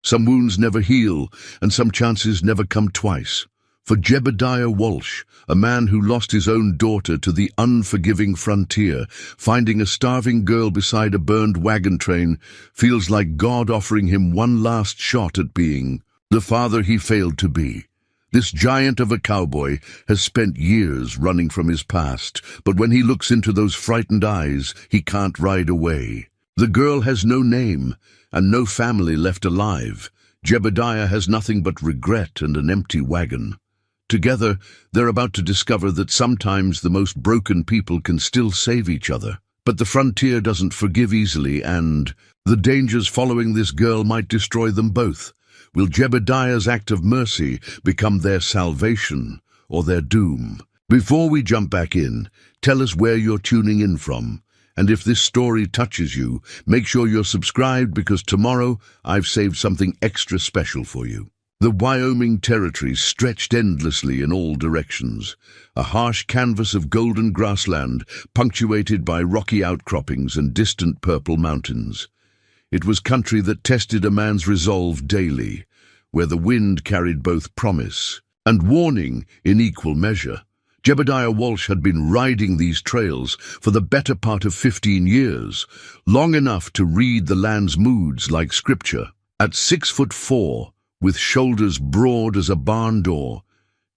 Some wounds never heal, and some chances never come twice. For Jebediah Walsh, a man who lost his own daughter to the unforgiving frontier, finding a starving girl beside a burned wagon train feels like God offering him one last shot at being the father he failed to be. This giant of a cowboy has spent years running from his past, but when he looks into those frightened eyes, he can't ride away. The girl has no name and no family left alive. Jebediah has nothing but regret and an empty wagon. Together, they're about to discover that sometimes the most broken people can still save each other. But the frontier doesn't forgive easily, and the dangers following this girl might destroy them both. Will Jebediah's act of mercy become their salvation or their doom? Before we jump back in, tell us where you're tuning in from. And if this story touches you, make sure you're subscribed, because tomorrow I've saved something extra special for you. The Wyoming Territory stretched endlessly in all directions, a harsh canvas of golden grassland punctuated by rocky outcroppings and distant purple mountains. It was country that tested a man's resolve daily, where the wind carried both promise and warning in equal measure. Jebediah Walsh had been riding these trails for the better part of 15 years, long enough to read the land's moods like scripture. At 6'4", with shoulders broad as a barn door,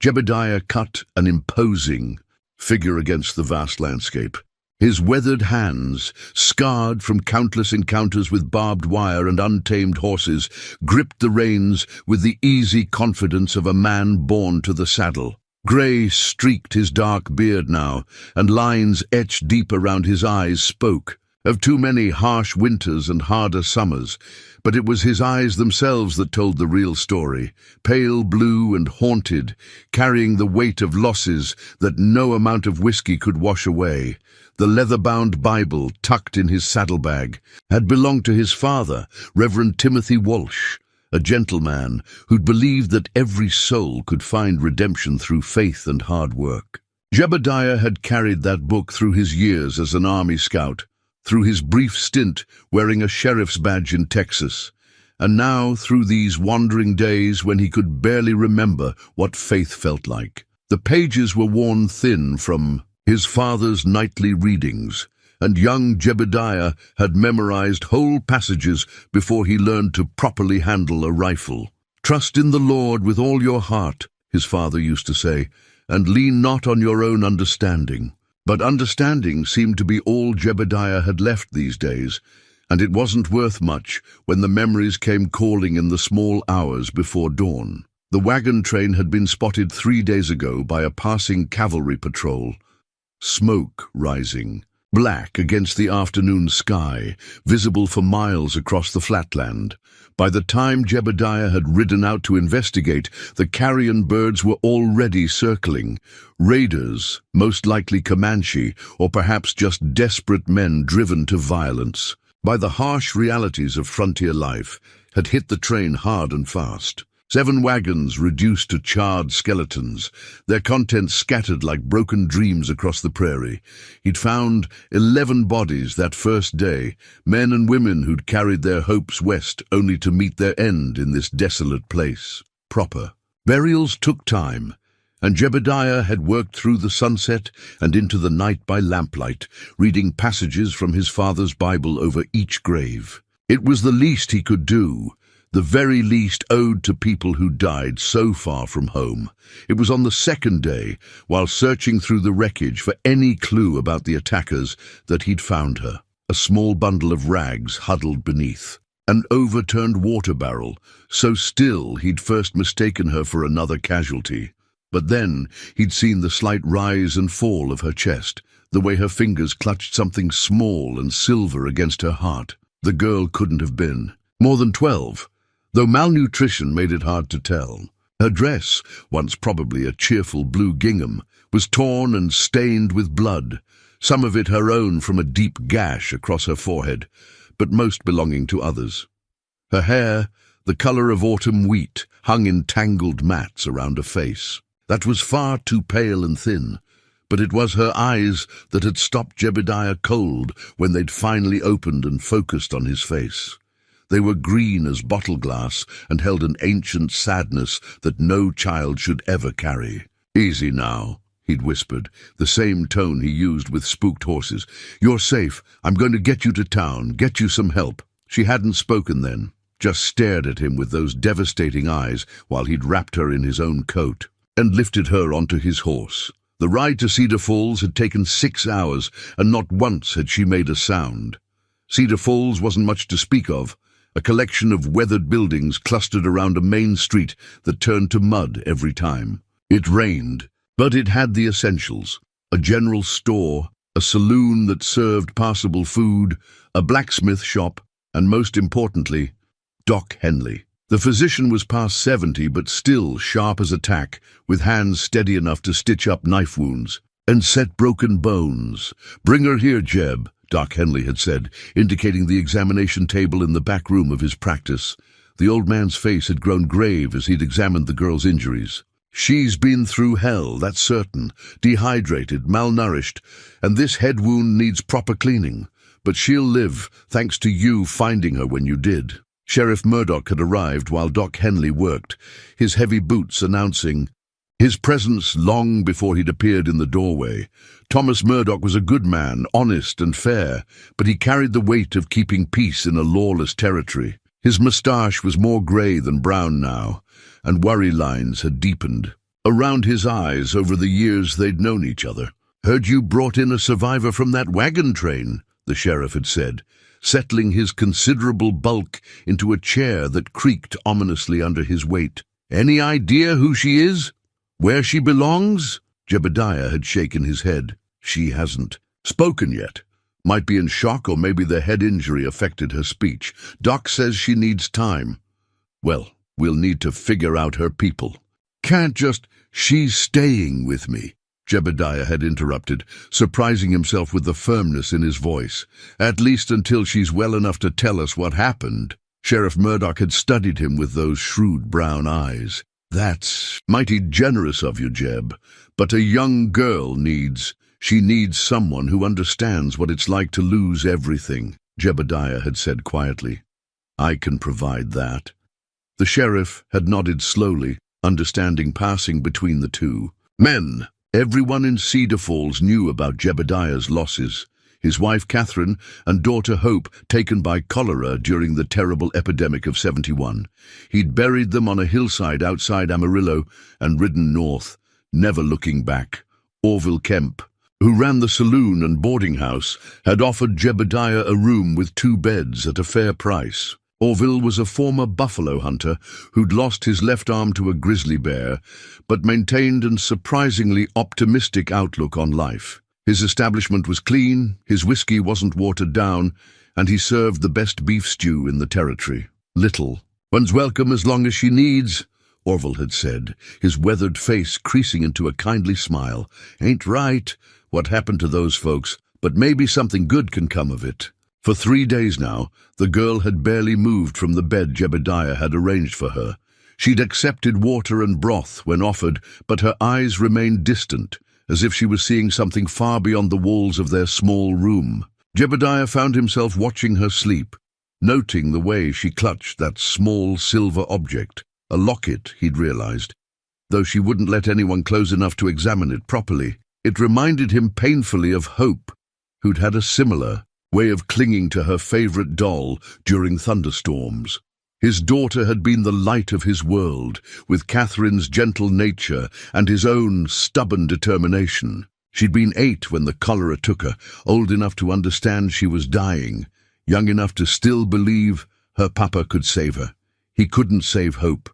Jebediah cut an imposing figure against the vast landscape. His weathered hands, scarred from countless encounters with barbed wire and untamed horses, gripped the reins with the easy confidence of a man born to the saddle. Grey streaked his dark beard now, and lines etched deep around his eyes spoke of too many harsh winters and harder summers. But it was his eyes themselves that told the real story, pale blue and haunted, carrying the weight of losses that no amount of whiskey could wash away. The leather-bound Bible, tucked in his saddlebag, had belonged to his father, Reverend Timothy Walsh, a gentleman who'd believed that every soul could find redemption through faith and hard work. Jebediah had carried that book through his years as an army scout, through his brief stint wearing a sheriff's badge in Texas, and now through these wandering days when he could barely remember what faith felt like. The pages were worn thin from his father's nightly readings, and young Jebediah had memorized whole passages before he learned to properly handle a rifle. "Trust in the Lord with all your heart," his father used to say, "and lean not on your own understanding." But understanding seemed to be all Jebediah had left these days, and it wasn't worth much when the memories came calling in the small hours before dawn. The wagon train had been spotted 3 days ago by a passing cavalry patrol. Smoke rising, black against the afternoon sky, visible for miles across the flatland. By the time Jebediah had ridden out to investigate, the carrion birds were already circling. Raiders, most likely Comanche, or perhaps just desperate men driven to violence by the harsh realities of frontier life, had hit the train hard and fast. 7 wagons reduced to charred skeletons, their contents scattered like broken dreams across the prairie. He'd found 11 bodies that first day, men and women who'd carried their hopes west only to meet their end in this desolate place. Proper burials took time, and Jebediah had worked through the sunset and into the night by lamplight, reading passages from his father's Bible over each grave. It was the least he could do, the very least owed to people who died so far from home. It was on the second day, while searching through the wreckage for any clue about the attackers, that he'd found her, a small bundle of rags huddled beneath. An overturned water barrel, so still he'd first mistaken her for another casualty. But then he'd seen the slight rise and fall of her chest, the way her fingers clutched something small and silver against her heart. The girl couldn't have been more than 12. Though malnutrition made it hard to tell. Her dress, once probably a cheerful blue gingham, was torn and stained with blood, some of it her own from a deep gash across her forehead, but most belonging to others. Her hair, the color of autumn wheat, hung in tangled mats around her face. That was far too pale and thin, but it was her eyes that had stopped Jebediah cold when they'd finally opened and focused on his face. They were green as bottle glass and held an ancient sadness that no child should ever carry. "Easy now," he'd whispered, the same tone he used with spooked horses. "You're safe. I'm going to get you to town, get you some help." She hadn't spoken then, just stared at him with those devastating eyes while he'd wrapped her in his own coat and lifted her onto his horse. The ride to Cedar Falls had taken 6 hours, and not once had she made a sound. Cedar Falls wasn't much to speak of, a collection of weathered buildings clustered around a main street that turned to mud every time. It rained, but it had the essentials: a general store, a saloon that served passable food, a blacksmith shop, and most importantly, Doc Henley. The physician was past 70, but still sharp as a tack, with hands steady enough to stitch up knife wounds and set broken bones. "Bring her here, Jeb," Doc Henley had said, indicating the examination table in the back room of his practice. The old man's face had grown grave as he'd examined the girl's injuries. "She's been through hell, that's certain. Dehydrated, malnourished, and this head wound needs proper cleaning. But she'll live, thanks to you finding her when you did." Sheriff Murdoch had arrived while Doc Henley worked, his heavy boots announcing his presence long before he'd appeared in the doorway. Thomas Murdoch was a good man, honest and fair, but he carried the weight of keeping peace in a lawless territory. His moustache was more grey than brown now, and worry lines had deepened around his eyes over the years they'd known each other. "Heard you brought in a survivor from that wagon train," the sheriff had said, settling his considerable bulk into a chair that creaked ominously under his weight. "Any idea who she is? Where she belongs?" Jebediah had shaken his head. "She hasn't spoken yet. Might be in shock, or maybe the head injury affected her speech. Doc says she needs time." "Well, we'll need to figure out her people." "Can't just—" "She's staying with me," Jebediah had interrupted, surprising himself with the firmness in his voice. "At least until she's well enough to tell us what happened." Sheriff Murdoch had studied him with those shrewd brown eyes. "That's mighty generous of you, Jeb, but a young girl she needs someone who understands what it's like to lose everything," Jebediah had said quietly. "I can provide that." The sheriff had nodded slowly, understanding passing between the two. "Men." Everyone in Cedar Falls knew about Jebediah's losses. His wife Catherine and daughter Hope taken by cholera during the terrible epidemic of 71. He'd buried them on a hillside outside Amarillo and ridden north, never looking back. Orville Kemp, who ran the saloon and boarding house, had offered Jebediah a room with 2 beds at a fair price. Orville was a former buffalo hunter who'd lost his left arm to a grizzly bear, but maintained a surprisingly optimistic outlook on life. His establishment was clean, his whiskey wasn't watered down, and he served the best beef stew in the territory. "Little one's welcome as long as she needs," Orville had said, his weathered face creasing into a kindly smile. "Ain't right what happened to those folks, but maybe something good can come of it." For 3 days now, the girl had barely moved from the bed Jebediah had arranged for her. She'd accepted water and broth when offered, but her eyes remained distant, as if she was seeing something far beyond the walls of their small room. Jebediah found himself watching her sleep, noting the way she clutched that small silver object, a locket, he'd realized. Though she wouldn't let anyone close enough to examine it properly, it reminded him painfully of Hope, who'd had a similar way of clinging to her favorite doll during thunderstorms. His daughter had been the light of his world, with Catherine's gentle nature and his own stubborn determination. She'd been 8 when the cholera took her, old enough to understand she was dying, young enough to still believe her papa could save her. He couldn't save Hope,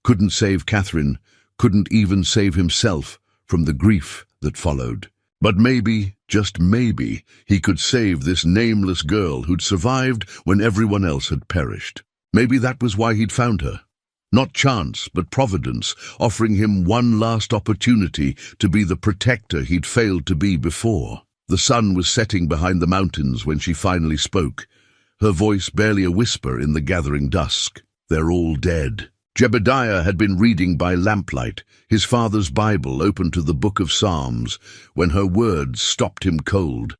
couldn't save Catherine, couldn't even save himself from the grief that followed. But maybe, just maybe, he could save this nameless girl who'd survived when everyone else had perished. Maybe that was why he'd found her. Not chance, but providence, offering him one last opportunity to be the protector he'd failed to be before. The sun was setting behind the mountains when she finally spoke, her voice barely a whisper in the gathering dusk. "They're all dead." Jebediah had been reading by lamplight, his father's Bible open to the book of Psalms, when her words stopped him cold.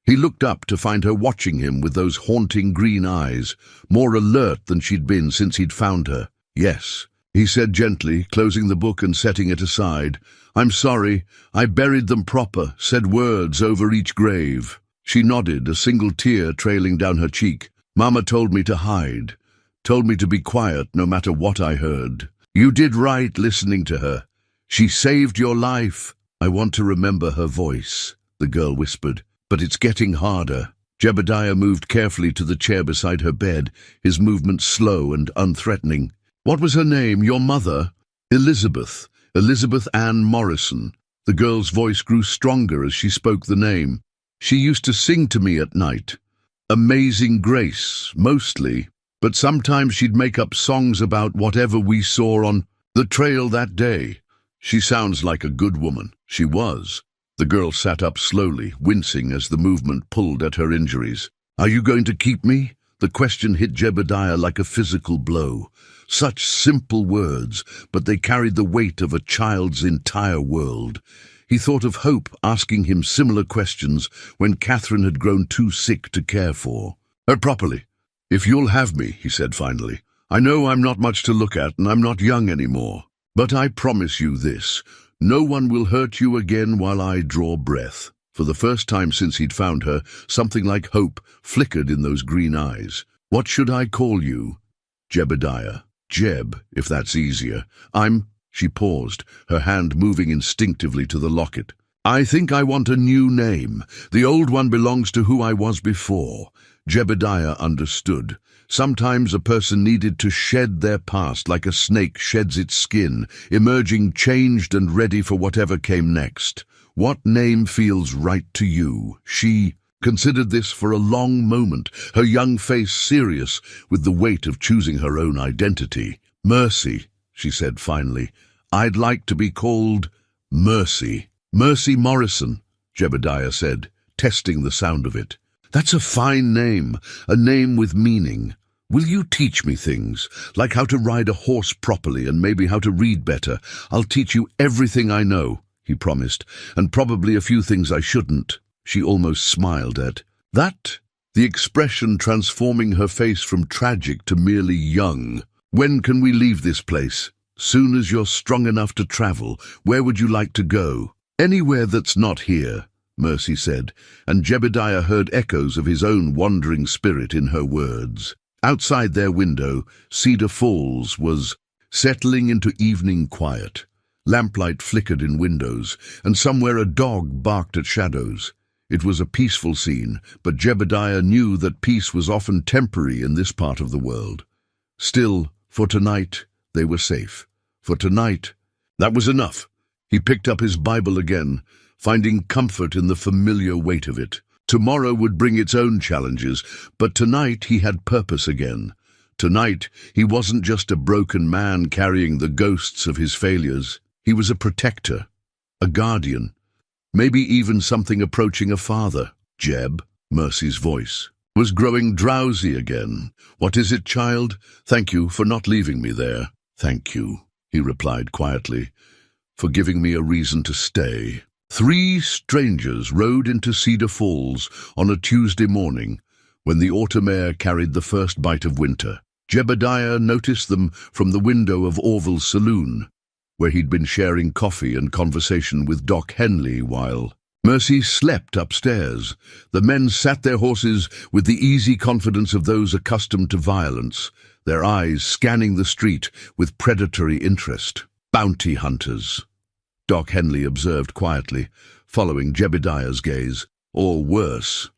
He looked up to find her watching him with those haunting green eyes, more alert than she'd been since he'd found her. "Yes," he said gently, closing the book and setting it aside. "I'm sorry. I buried them proper, said words over each grave." She nodded, a single tear trailing down her cheek. "Mama told me to hide, told me to be quiet no matter what I heard. You did right listening to her. She saved your life." "I want to remember her voice," the girl whispered, "but it's getting harder." Jebediah moved carefully to the chair beside her bed, his movements slow and unthreatening. "What was her name, your mother?" "Elizabeth. Elizabeth Ann Morrison." The girl's voice grew stronger as she spoke the name. "She used to sing to me at night. Amazing Grace, mostly, but sometimes she'd make up songs about whatever we saw on the trail that day. She sounds like a good woman." She was. The girl sat up slowly, wincing as the movement pulled at her injuries. "Are you going to keep me?" The question hit Jebediah like a physical blow. Such simple words, but they carried the weight of a child's entire world. He thought of Hope asking him similar questions when Catherine had grown too sick to care for her properly. "If you'll have me," he said finally. "I know I'm not much to look at and I'm not young anymore. But I promise you this, no one will hurt you again while I draw breath." For the first time since he'd found her, something like hope flickered in those green eyes. "What should I call you?" "Jebediah. Jeb, if that's easier. She paused, her hand moving instinctively to the locket. "I think I want a new name. The old one belongs to who I was before." Jebediah understood. Sometimes a person needed to shed their past like a snake sheds its skin, emerging changed and ready for whatever came next. "What name feels right to you?" She considered this for a long moment, her young face serious with the weight of choosing her own identity. "Mercy," she said finally. "I'd like to be called Mercy." "Mercy Morrison," Jebediah said, testing the sound of it. "That's a fine name, a name with meaning. Will you teach me things, like how to ride a horse properly and maybe how to read better? I'll teach you everything I know," he promised, "and probably a few things I shouldn't." She almost smiled at that, the expression transforming her face from tragic to merely young. "When can we leave this place?" "Soon as you're strong enough to travel. Where would you like to go?" "Anywhere that's not here," Mercy said, and Jebediah heard echoes of his own wandering spirit in her words. Outside their window, Cedar Falls was settling into evening quiet. Lamplight flickered in windows, and somewhere a dog barked at shadows. It was a peaceful scene, but Jebediah knew that peace was often temporary in this part of the world. Still, for tonight, they were safe. For tonight, that was enough. He picked up his Bible again, finding comfort in the familiar weight of it. Tomorrow would bring its own challenges, but tonight he had purpose again. Tonight, he wasn't just a broken man carrying the ghosts of his failures. He was a protector, a guardian, maybe even something approaching a father. "Jeb," Mercy's voice, was growing drowsy again. "What is it, child? Thank you for not leaving me there." "Thank you," he replied quietly, "for giving me a reason to stay." 3 strangers rode into Cedar Falls on a Tuesday morning when the autumn air carried the first bite of winter. Jebediah noticed them from the window of Orville's saloon, where he'd been sharing coffee and conversation with Doc Henley while Mercy slept upstairs. The men sat their horses with the easy confidence of those accustomed to violence, their eyes scanning the street with predatory interest. "Bounty hunters," Doc Henley observed quietly, following Jebediah's gaze. "Or worse."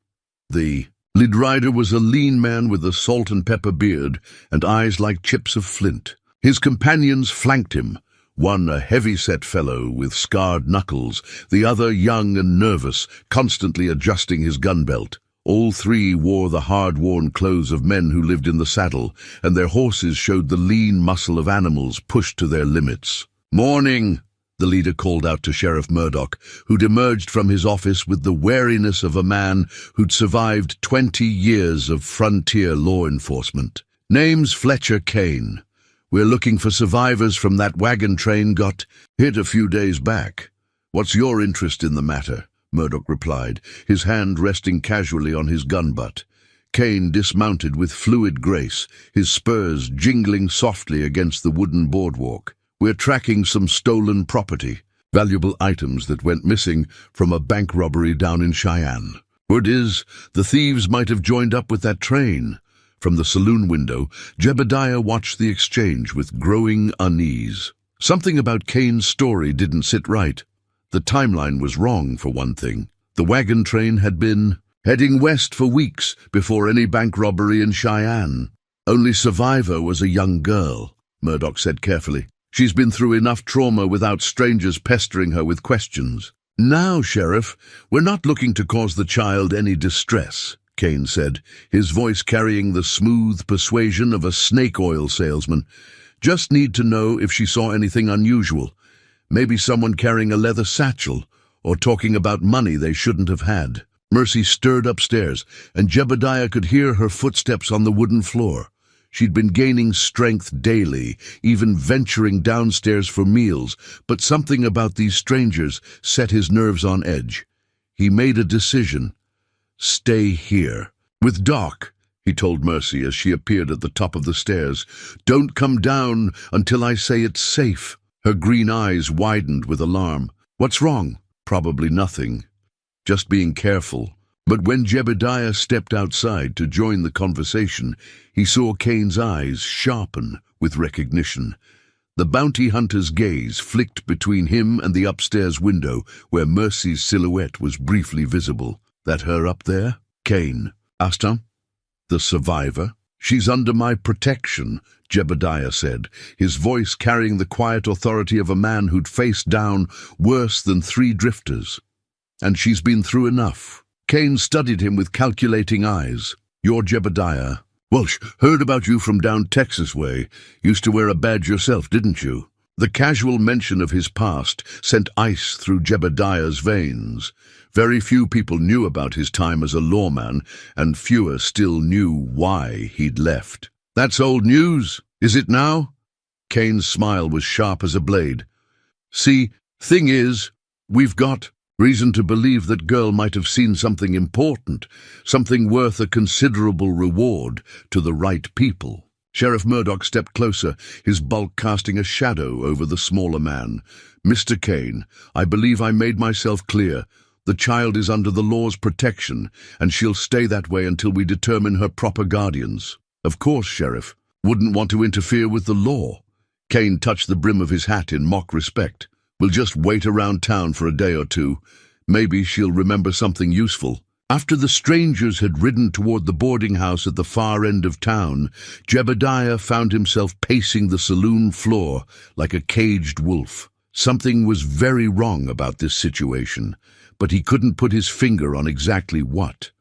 The lead rider was a lean man with a salt and pepper beard and eyes like chips of flint. His companions flanked him, one a heavy-set fellow with scarred knuckles, the other young and nervous, constantly adjusting his gun belt. All 3 wore the hard-worn clothes of men who lived in the saddle, and their horses showed the lean muscle of animals pushed to their limits. "Morning," the leader called out to Sheriff Murdoch, who'd emerged from his office with the wariness of a man who'd survived 20 years of frontier law enforcement. "Name's Fletcher Kane. We're looking for survivors from that wagon train got hit a few days back. What's your interest in the matter?" Murdoch replied, his hand resting casually on his gun butt. Kane dismounted with fluid grace, his spurs jingling softly against the wooden boardwalk. "We're tracking some stolen property, valuable items that went missing from a bank robbery down in Cheyenne. Word is, the thieves might have joined up with that train." From the saloon window, Jebediah watched the exchange with growing unease. Something about Kane's story didn't sit right. The timeline was wrong, for one thing. The wagon train had been heading west for weeks before any bank robbery in Cheyenne. "Only survivor was a young girl," Murdoch said carefully. "She's been through enough trauma without strangers pestering her with questions." "Now, Sheriff, we're not looking to cause the child any distress," Kane said, his voice carrying the smooth persuasion of a snake oil salesman. "Just need to know if she saw anything unusual. Maybe someone carrying a leather satchel, or talking about money they shouldn't have had." Mercy stirred upstairs, and Jebediah could hear her footsteps on the wooden floor. She'd been gaining strength daily, even venturing downstairs for meals, but something about these strangers set his nerves on edge. He made a decision. "Stay here. With Doc," he told Mercy as she appeared at the top of the stairs. "Don't come down until I say it's safe." Her green eyes widened with alarm. "What's wrong?" "Probably nothing. Just being careful." But when Jebediah stepped outside to join the conversation, he saw Kane's eyes sharpen with recognition. The bounty hunter's gaze flicked between him and the upstairs window where Mercy's silhouette was briefly visible. "That her up there?" Kane asked him. "The survivor? She's under my protection," Jebediah said, his voice carrying the quiet authority of a man who'd faced down worse than 3 drifters. "And she's been through enough." Kane studied him with calculating eyes. "You're Jebediah. Walsh, heard about you from down Texas way. Used to wear a badge yourself, didn't you?" The casual mention of his past sent ice through Jebediah's veins. Very few people knew about his time as a lawman, and fewer still knew why he'd left. "That's old news, is it now?" Kane's smile was sharp as a blade. "See, thing is, we've got reason to believe that girl might have seen something important, something worth a considerable reward to the right people." Sheriff Murdoch stepped closer, his bulk casting a shadow over the smaller man. "Mr. Kane, I believe I made myself clear. The child is under the law's protection, and she'll stay that way until we determine her proper guardians." "Of course, Sheriff. Wouldn't want to interfere with the law." Kane touched the brim of his hat in mock respect. "We'll just wait around town for a day or two. Maybe she'll remember something useful." After the strangers had ridden toward the boarding house at the far end of town, Jebediah found himself pacing the saloon floor like a caged wolf. Something was very wrong about this situation, but he couldn't put his finger on exactly what.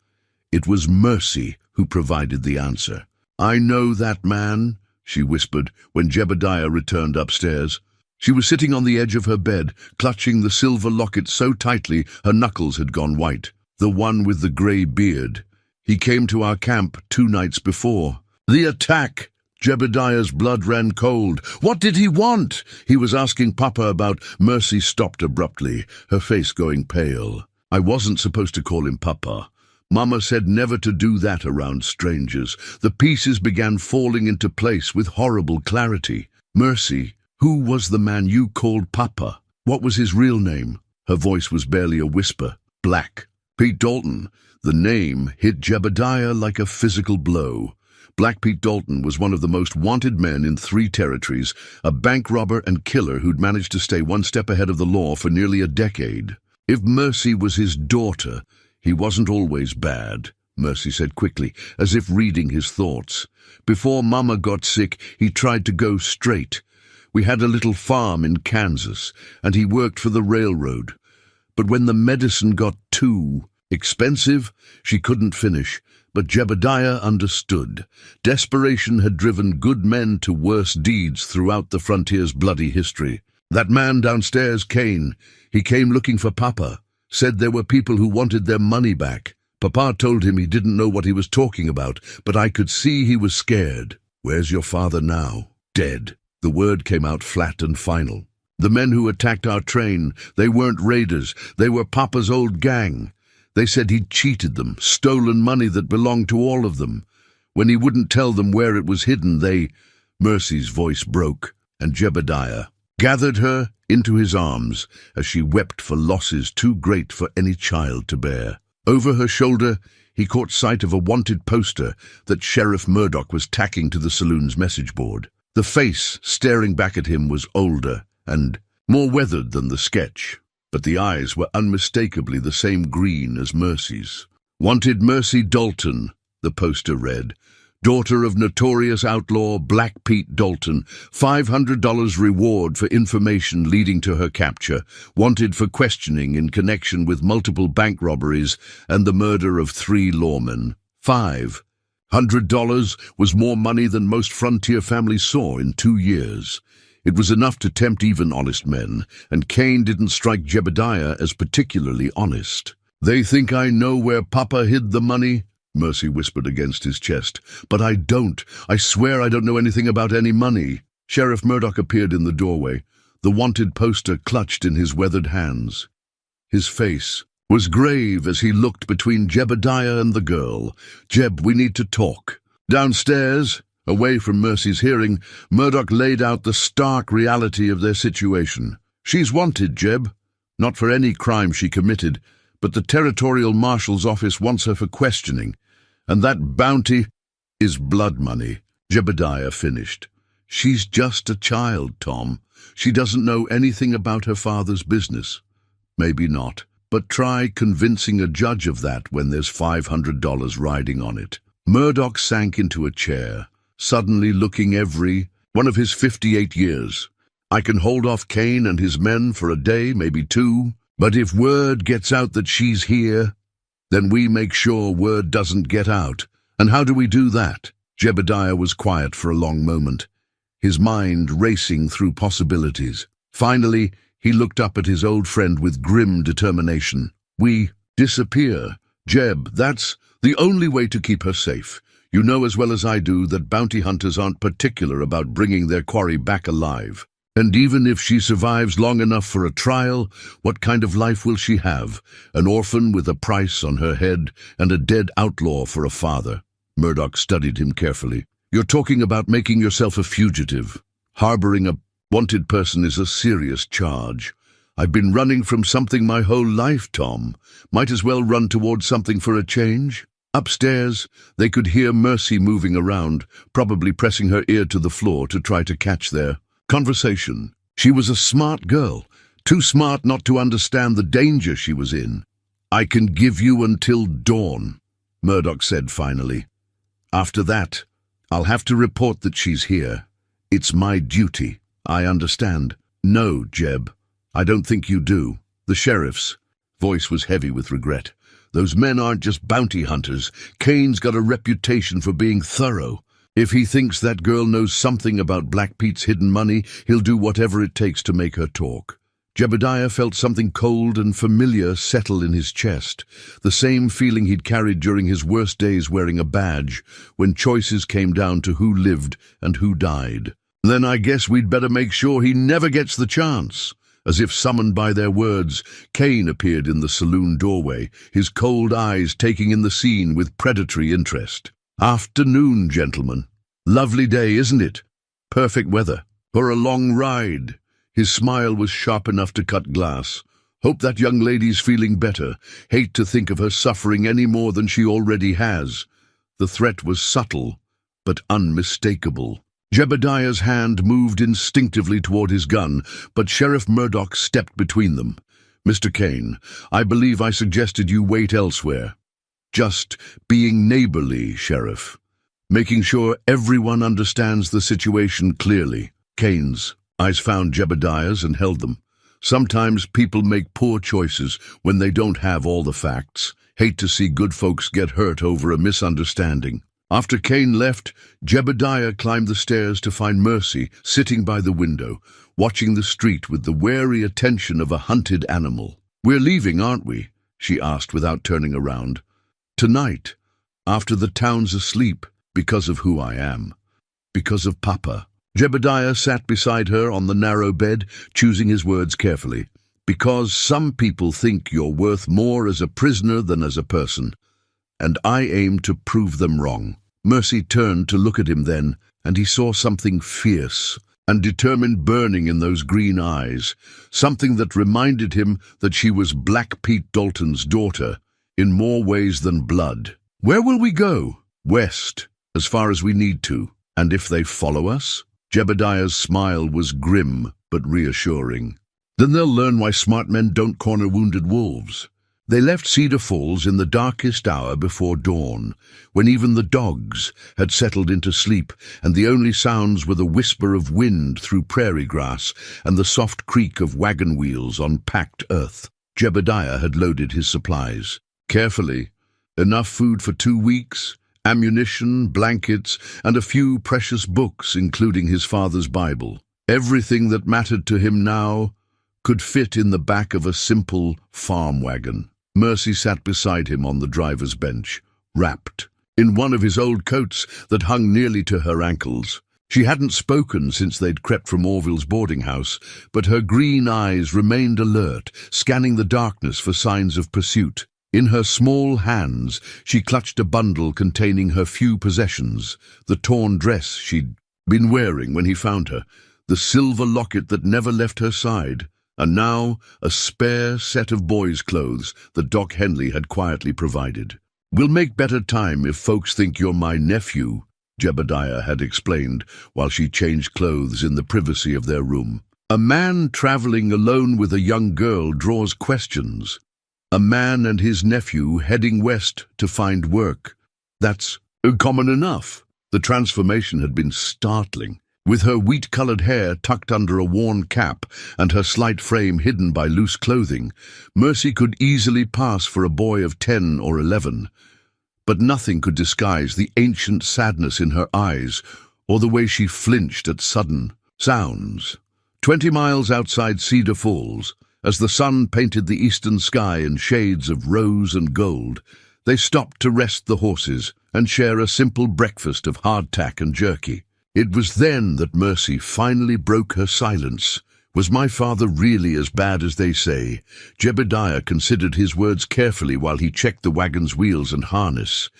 It was Mercy who provided the answer. "I know that man," she whispered when Jebediah returned upstairs. She was sitting on the edge of her bed, clutching the silver locket so tightly her knuckles had gone white. "The one with the grey beard. He came to our camp 2 nights before." "The attack!" Jebediah's blood ran cold. "What did he want?" He was asking Papa about. Mercy stopped abruptly, her face going pale. "I wasn't supposed to call him Papa. Mama said never to do that around strangers." The pieces began falling into place with horrible clarity. "Mercy, who was the man you called Papa? What was his real name?" Her voice was barely a whisper. "Black. Pete Dalton." The name hit Jebediah like a physical blow. Black Pete Dalton was one of the most wanted men in 3 territories, a bank robber and killer who'd managed to stay 1 step ahead of the law for nearly a decade. If Mercy was his daughter, he wasn't always bad, Mercy said quickly, as if reading his thoughts. "Before Mama got sick, he tried to go straight. We had a little farm in Kansas, and he worked for the railroad. But when the medicine got too expensive, she couldn't finish. But Jebediah understood. Desperation had driven good men to worse deeds throughout the frontier's bloody history. That man downstairs, Kane, he came looking for Papa, said there were people who wanted their money back. Papa told him he didn't know what he was talking about, but I could see he was scared. Where's your father now?" "Dead." The word came out flat and final. The men who attacked our train, they weren't raiders, they were Papa's old gang. They said he'd cheated them, stolen money that belonged to all of them. When he wouldn't tell them where it was hidden, they—" Mercy's voice broke, and Jebediah gathered her into his arms as she wept for losses too great for any child to bear. Over her shoulder, he caught sight of a wanted poster that Sheriff Murdoch was tacking to the saloon's message board. The face staring back at him was older and more weathered than the sketch, but the eyes were unmistakably the same green as Mercy's. "Wanted Mercy Dalton," the poster read. "Daughter of notorious outlaw Black Pete Dalton. $500 reward for information leading to her capture. Wanted for questioning in connection with multiple bank robberies and the murder of 3 lawmen." $500 was more money than most frontier families saw in 2 years. It was enough to tempt even honest men, and Kane didn't strike Jebediah as particularly honest. "They think I know where Papa hid the money," Mercy whispered against his chest. "But I don't. I swear I don't know anything about any money." Sheriff Murdoch appeared in the doorway, the wanted poster clutched in his weathered hands. His face was grave as he looked between Jebediah and the girl. "Jeb, we need to talk." Downstairs, away from Mercy's hearing, Murdoch laid out the stark reality of their situation. "She's wanted, Jeb. Not for any crime she committed, but the Territorial Marshal's office wants her for questioning. And that bounty is blood money," Jebediah finished. "She's just a child, Tom. She doesn't know anything about her father's business." "Maybe not, but try convincing a judge of that when there's $500 riding on it." Murdoch sank into a chair, suddenly looking every one of his 58 years. "I can hold off Kane and his men for a day, maybe 2, but if word gets out that she's here, then we make sure word doesn't get out. And how do we do that?" Jebediah was quiet for a long moment, his mind racing through possibilities. Finally, he looked up at his old friend with grim determination. "We disappear. Jeb, that's the only way to keep her safe. You know as well as I do that bounty hunters aren't particular about bringing their quarry back alive. And even if she survives long enough for a trial, what kind of life will she have? An orphan with a price on her head and a dead outlaw for a father." Murdoch studied him carefully. "You're talking about making yourself a fugitive. Harboring a wanted person is a serious charge. I've been running from something my whole life, Tom. Might as well run towards something for a change." Upstairs, they could hear Mercy moving around, probably pressing her ear to the floor to try to catch their conversation. She was a smart girl, too smart not to understand the danger she was in. "I can give you until dawn," Murdoch said finally. "After that, I'll have to report that she's here. It's my duty." "I understand." "No, Jeb, I don't think you do." The sheriff's voice was heavy with regret. "Those men aren't just bounty hunters. Kane's got a reputation for being thorough. If he thinks that girl knows something about Black Pete's hidden money, he'll do whatever it takes to make her talk." Jebediah felt something cold and familiar settle in his chest, the same feeling he'd carried during his worst days wearing a badge, when choices came down to who lived and who died. "Then I guess we'd better make sure he never gets the chance." As if summoned by their words, Kane appeared in the saloon doorway, his cold eyes taking in the scene with predatory interest. "Afternoon, gentlemen. Lovely day, isn't it? Perfect weather for a long ride." His smile was sharp enough to cut glass. "Hope that young lady's feeling better. Hate to think of her suffering any more than she already has." The threat was subtle, but unmistakable. Jebediah's hand moved instinctively toward his gun, but Sheriff Murdoch stepped between them. "Mr. Kane, I believe I suggested you wait elsewhere." "Just being neighborly, Sheriff. Making sure everyone understands the situation clearly." Kane's eyes found Jebediah's and held them. "Sometimes people make poor choices when they don't have all the facts. Hate to see good folks get hurt over a misunderstanding." After Kane left, Jebediah climbed the stairs to find Mercy sitting by the window, watching the street with the wary attention of a hunted animal. "We're leaving, aren't we?" she asked without turning around. "Tonight, after the town's asleep, because of who I am. Because of Papa." Jebediah sat beside her on the narrow bed, choosing his words carefully. Because some people think you're worth more as a prisoner than as a person, and I aim to prove them wrong. Mercy turned to look at him then, and he saw something fierce and determined burning in those green eyes, something that reminded him that she was Black Pete Dalton's daughter, in more ways than blood. Where will we go? West, as far as we need to. And if they follow us? Jebediah's smile was grim but reassuring. Then they'll learn why smart men don't corner wounded wolves. They left Cedar Falls in the darkest hour before dawn, when even the dogs had settled into sleep, and the only sounds were the whisper of wind through prairie grass and the soft creak of wagon wheels on packed earth. Jebediah had loaded his supplies carefully. Enough food for 2 weeks, ammunition, blankets, and a few precious books, including his father's Bible. Everything that mattered to him now could fit in the back of a simple farm wagon. Mercy sat beside him on the driver's bench, wrapped in one of his old coats that hung nearly to her ankles. She hadn't spoken since they'd crept from Orville's boarding house, but her green eyes remained alert, scanning the darkness for signs of pursuit. In her small hands, she clutched a bundle containing her few possessions, the torn dress she'd been wearing when he found her, the silver locket that never left her side, and now a spare set of boys' clothes that Doc Henley had quietly provided. "We'll make better time if folks think you're my nephew," Jebediah had explained while she changed clothes in the privacy of their room. A man traveling alone with a young girl draws questions. A man and his nephew heading west to find work. That's common enough. The transformation had been startling. With her wheat-colored hair tucked under a worn cap and her slight frame hidden by loose clothing, Mercy could easily pass for a boy of 10 or 11. But nothing could disguise the ancient sadness in her eyes or the way she flinched at sudden sounds. 20 miles outside Cedar Falls, as the sun painted the eastern sky in shades of rose and gold, they stopped to rest the horses and share a simple breakfast of hardtack and jerky. It was then that Mercy finally broke her silence. Was my father really as bad as they say? Jebediah considered his words carefully while he checked the wagon's wheels and harness.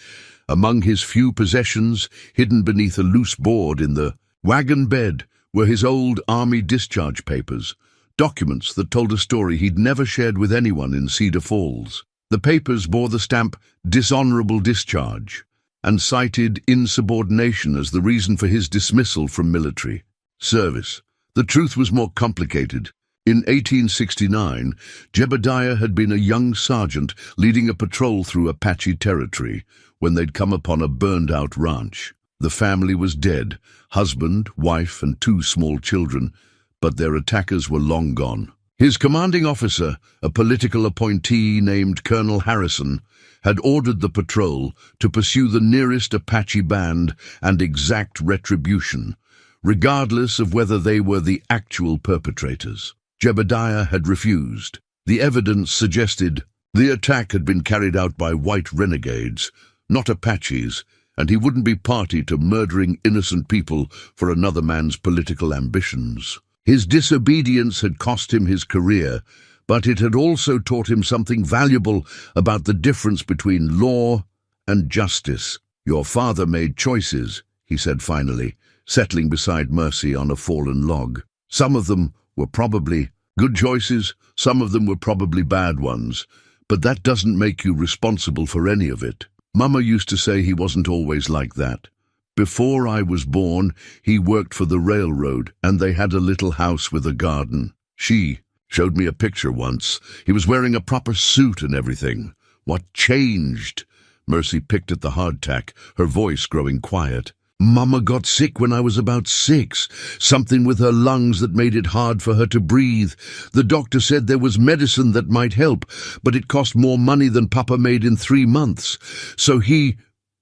Among his few possessions, hidden beneath a loose board in the wagon bed, were his old army discharge papers, documents that told a story he'd never shared with anyone in Cedar Falls. The papers bore the stamp "Dishonorable Discharge" and cited insubordination as the reason for his dismissal from military service. The truth was more complicated. In 1869, Jebediah had been a young sergeant leading a patrol through Apache territory when they'd come upon a burned-out ranch. The family was dead, husband, wife, and 2 small children, but their attackers were long gone. His commanding officer, a political appointee named Colonel Harrison, had ordered the patrol to pursue the nearest Apache band and exact retribution, regardless of whether they were the actual perpetrators. Jebediah had refused. The evidence suggested the attack had been carried out by white renegades, not Apaches, and he wouldn't be party to murdering innocent people for another man's political ambitions. His disobedience had cost him his career, but it had also taught him something valuable about the difference between law and justice. "Your father made choices," he said finally, settling beside Mercy on a fallen log. "Some of them were probably good choices, some of them were probably bad ones, but that doesn't make you responsible for any of it. Mama used to say he wasn't always like that. Before I was born, he worked for the railroad, and they had a little house with a garden. She showed me a picture once. He was wearing a proper suit and everything. What changed?" Mercy picked at the hardtack, her voice growing quiet. "Mama got sick when I was about 6, something with her lungs that made it hard for her to breathe. The doctor said there was medicine that might help, but it cost more money than Papa made in 3 months. So he—"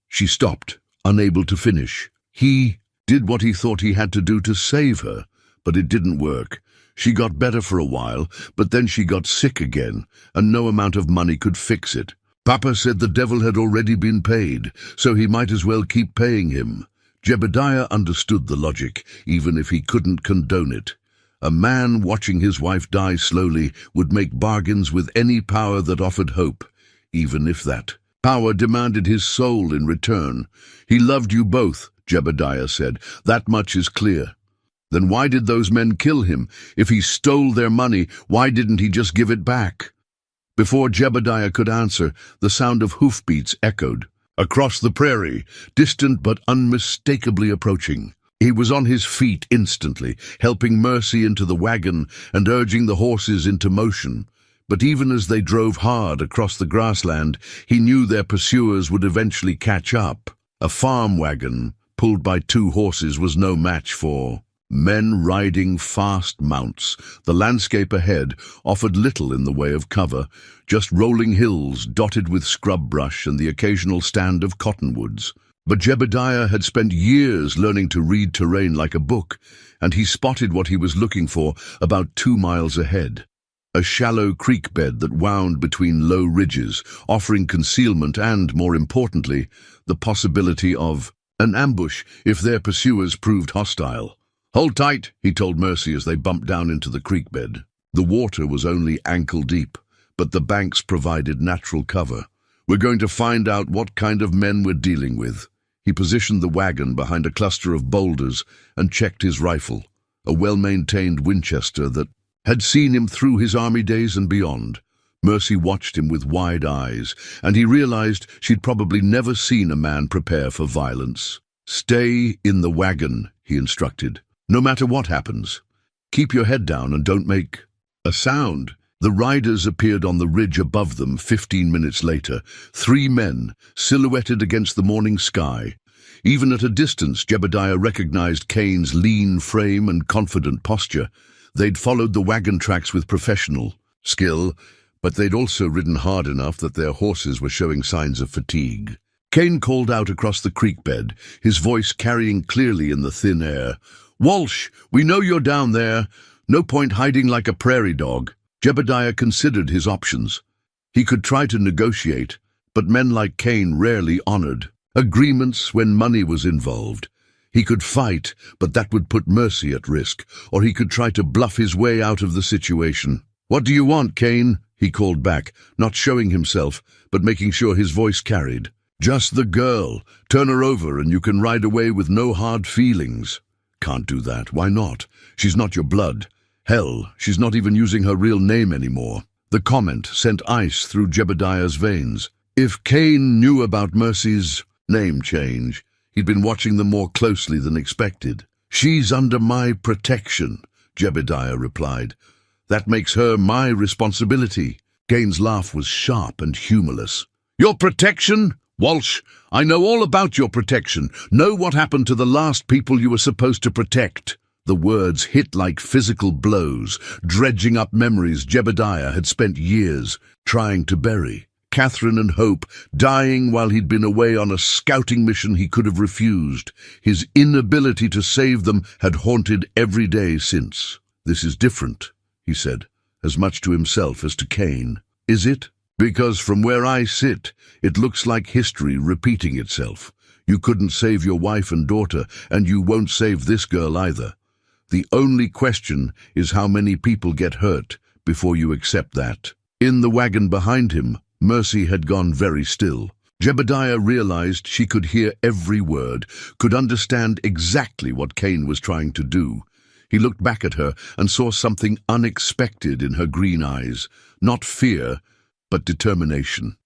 She stopped, unable to finish. "He did what he thought he had to do to save her, but it didn't work. She got better for a while, but then she got sick again, and no amount of money could fix it. Papa said the devil had already been paid, so he might as well keep paying him. Jebediah understood the logic, even if he couldn't condone it. A man watching his wife die slowly would make bargains with any power that offered hope, even if that power demanded his soul in return. He loved you both, Jebediah said. That much is clear. Then why did those men kill him? If he stole their money, why didn't he just give it back? Before Jebediah could answer, the sound of hoofbeats echoed across the prairie, distant but unmistakably approaching. He was on his feet instantly, helping Mercy into the wagon and urging the horses into motion. But even as they drove hard across the grassland, he knew their pursuers would eventually catch up. A farm wagon, pulled by 2 horses, was no match for men riding fast mounts. The landscape ahead offered little in the way of cover, just rolling hills dotted with scrub brush and the occasional stand of cottonwoods. But Jebediah had spent years learning to read terrain like a book, and he spotted what he was looking for about 2 miles ahead. A shallow creek bed that wound between low ridges, offering concealment and, more importantly, the possibility of an ambush if their pursuers proved hostile. "Hold tight," he told Mercy as they bumped down into the creek bed. The water was only ankle deep, but the banks provided natural cover. "We're going to find out what kind of men we're dealing with." He positioned the wagon behind a cluster of boulders and checked his rifle, a well-maintained Winchester that had seen him through his army days and beyond. Mercy watched him with wide eyes, and he realized she'd probably never seen a man prepare for violence. "Stay in the wagon," he instructed. "No matter what happens. Keep your head down and don't make a sound." The riders appeared on the ridge above them 15 minutes later, 3 men, silhouetted against the morning sky. Even at a distance, Jebediah recognized Cain's lean frame and confident posture. They'd followed the wagon tracks with professional skill, but they'd also ridden hard enough that their horses were showing signs of fatigue. Cain called out across the creek bed, his voice carrying clearly in the thin air. "Walsh, we know you're down there. No point hiding like a prairie dog." Jebediah considered his options. He could try to negotiate, but men like Cain rarely honored agreements when money was involved. He could fight, but that would put Mercy at risk, or he could try to bluff his way out of the situation. "What do you want, Cain?" he called back, not showing himself, but making sure his voice carried. "Just the girl. Turn her over and you can ride away with no hard feelings." "Can't do that. Why not? She's not your blood. Hell, she's not even using her real name anymore." The comment sent ice through Jebediah's veins. If Cain knew about Mercy's name change, he'd been watching them more closely than expected. "She's under my protection," Jebediah replied. "That makes her my responsibility." Cain's laugh was sharp and humorless. "Your protection? Walsh, I know all about your protection. Know what happened to the last people you were supposed to protect." The words hit like physical blows, dredging up memories Jebediah had spent years trying to bury. Catherine and Hope dying while he'd been away on a scouting mission he could have refused. His inability to save them had haunted every day since. "This is different," he said, as much to himself as to Cain. "Is it? Because from where I sit, it looks like history repeating itself. You couldn't save your wife and daughter, and you won't save this girl either. The only question is how many people get hurt before you accept that." In the wagon behind him, Mercy had gone very still. Jebediah realized she could hear every word, could understand exactly what Cain was trying to do. He looked back at her and saw something unexpected in her green eyes, not fear, but determination.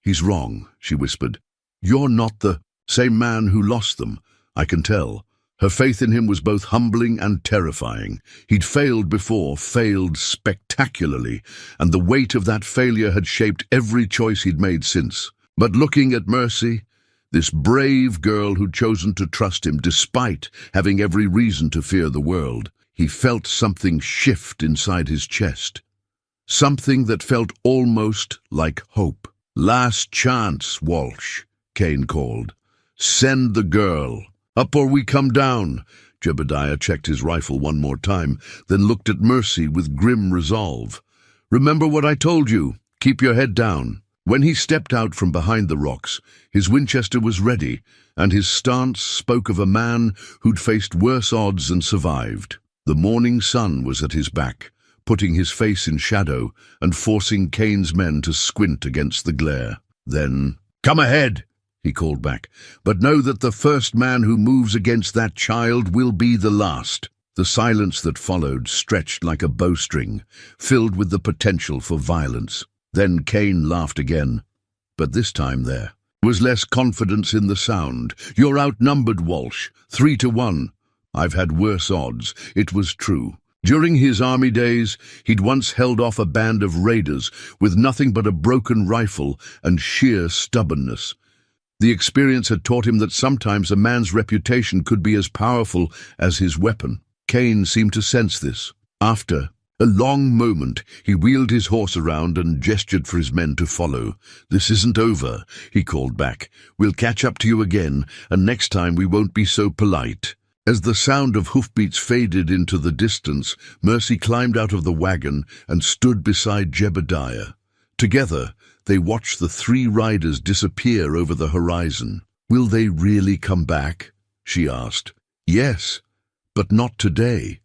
"He's wrong," she whispered. "You're not the same man who lost them, I can tell." Her faith in him was both humbling and terrifying. He'd failed before, failed spectacularly, and the weight of that failure had shaped every choice he'd made since. But looking at Mercy, this brave girl who'd chosen to trust him despite having every reason to fear the world, he felt something shift inside his chest. Something that felt almost like hope. "Last chance, Walsh," Cain called. "Send the girl. Up or we come down." Jebediah checked his rifle one more time, then looked at Mercy with grim resolve. "Remember what I told you. Keep your head down." When he stepped out from behind the rocks, his Winchester was ready, and his stance spoke of a man who'd faced worse odds and survived. The morning sun was at his back, putting his face in shadow and forcing Kane's men to squint against the glare. Then, "Come ahead," he called back, "but know that the first man who moves against that child will be the last." The silence that followed stretched like a bowstring, filled with the potential for violence. Then Kane laughed again, but this time there was less confidence in the sound. "You're outnumbered, Walsh, 3-1. I've had worse odds." It was true. During his army days, he'd once held off a band of raiders with nothing but a broken rifle and sheer stubbornness. The experience had taught him that sometimes a man's reputation could be as powerful as his weapon. Kane seemed to sense this. After a long moment, he wheeled his horse around and gestured for his men to follow. "This isn't over," he called back. "We'll catch up to you again, and next time we won't be so polite." As the sound of hoofbeats faded into the distance, Mercy climbed out of the wagon and stood beside Jebediah. Together, they watched the 3 riders disappear over the horizon. "Will they really come back?" she asked. "Yes, but not today.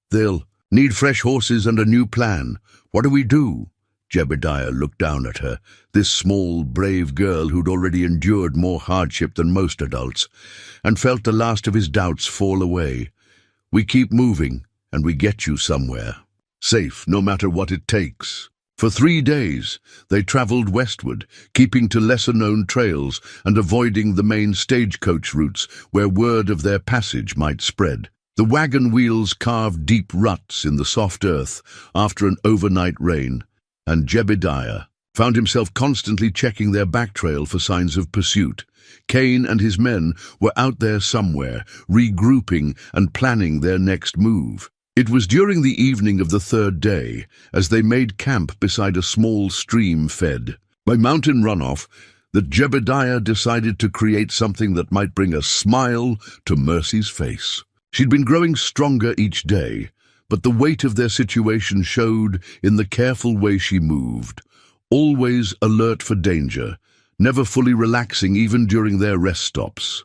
They'll need fresh horses and a new plan. What do we do?" Jebediah looked down at her, this small, brave girl who'd already endured more hardship than most adults, and felt the last of his doubts fall away. "We keep moving, and we get you somewhere. Safe, no matter what it takes." For 3 days, they traveled westward, keeping to lesser-known trails and avoiding the main stagecoach routes where word of their passage might spread. The wagon wheels carved deep ruts in the soft earth after an overnight rain, and Jebediah found himself constantly checking their back trail for signs of pursuit. Kane and his men were out there somewhere, regrouping and planning their next move. It was during the evening of the 3rd day, as they made camp beside a small stream fed by mountain runoff, that Jebediah decided to create something that might bring a smile to Mercy's face. She'd been growing stronger each day, but the weight of their situation showed in the careful way she moved, always alert for danger, never fully relaxing even during their rest stops.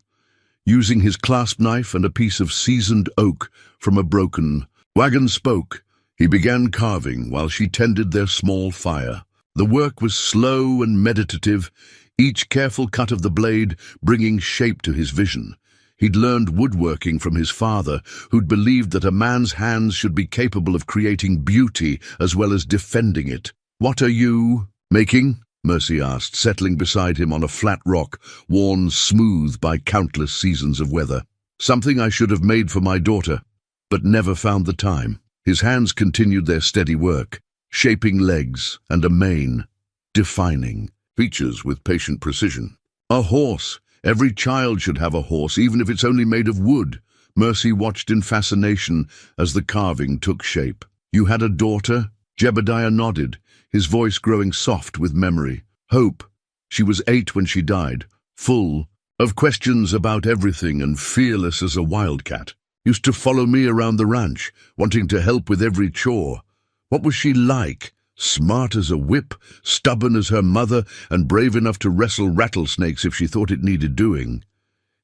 Using his clasp knife and a piece of seasoned oak from a broken wagon spoke, he began carving while she tended their small fire. The work was slow and meditative, each careful cut of the blade bringing shape to his vision. He'd learned woodworking from his father, who'd believed that a man's hands should be capable of creating beauty as well as defending it. "What are you making?" Mercy asked, settling beside him on a flat rock, worn smooth by countless seasons of weather. "Something I should have made for my daughter, but never found the time." His hands continued their steady work, shaping legs and a mane, defining features with patient precision. "A horse. Every child should have a horse, even if it's only made of wood." Mercy watched in fascination as the carving took shape. "You had a daughter?" Jebediah nodded, his voice growing soft with memory. "Hope. She was 8 when she died, full of questions about everything and fearless as a wildcat. Used to follow me around the ranch, wanting to help with every chore. What was she like? Smart as a whip, stubborn as her mother, and brave enough to wrestle rattlesnakes if she thought it needed doing."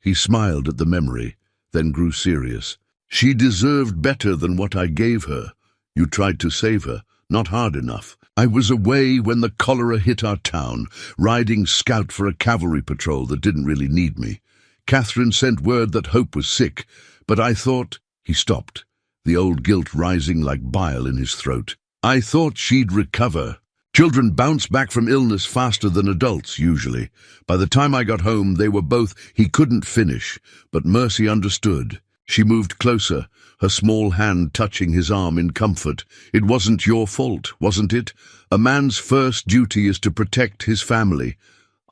He smiled at the memory, then grew serious. "She deserved better than what I gave her. You tried to save her, not hard enough. I was away when the cholera hit our town, riding scout for a cavalry patrol that didn't really need me. Catherine sent word that Hope was sick, but I thought—" He stopped, the old guilt rising like bile in his throat. "I thought she'd recover. Children bounce back from illness faster than adults, usually. By the time I got home, they were both—" He couldn't finish, but Mercy understood. She moved closer, her small hand touching his arm in comfort. "It wasn't your fault, wasn't it? A man's first duty is to protect his family.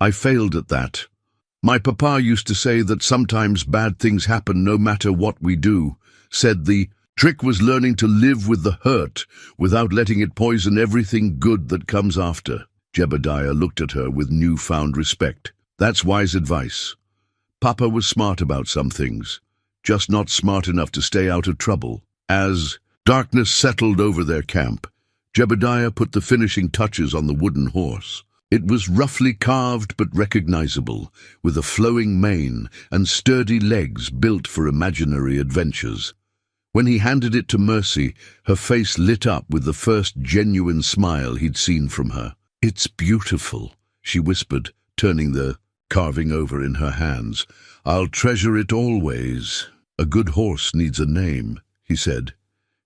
I failed at that. My papa used to say that sometimes bad things happen no matter what we do. Said the trick was learning to live with the hurt without letting it poison everything good that comes after." Jebediah looked at her with newfound respect. "That's wise advice. Papa was smart about some things, just not smart enough to stay out of trouble." As darkness settled over their camp, Jebediah put the finishing touches on the wooden horse. It was roughly carved but recognizable, with a flowing mane and sturdy legs built for imaginary adventures. When he handed it to Mercy, her face lit up with the first genuine smile he'd seen from her. "It's beautiful," she whispered, turning the carving over in her hands. "I'll treasure it always." "A good horse needs a name," he said.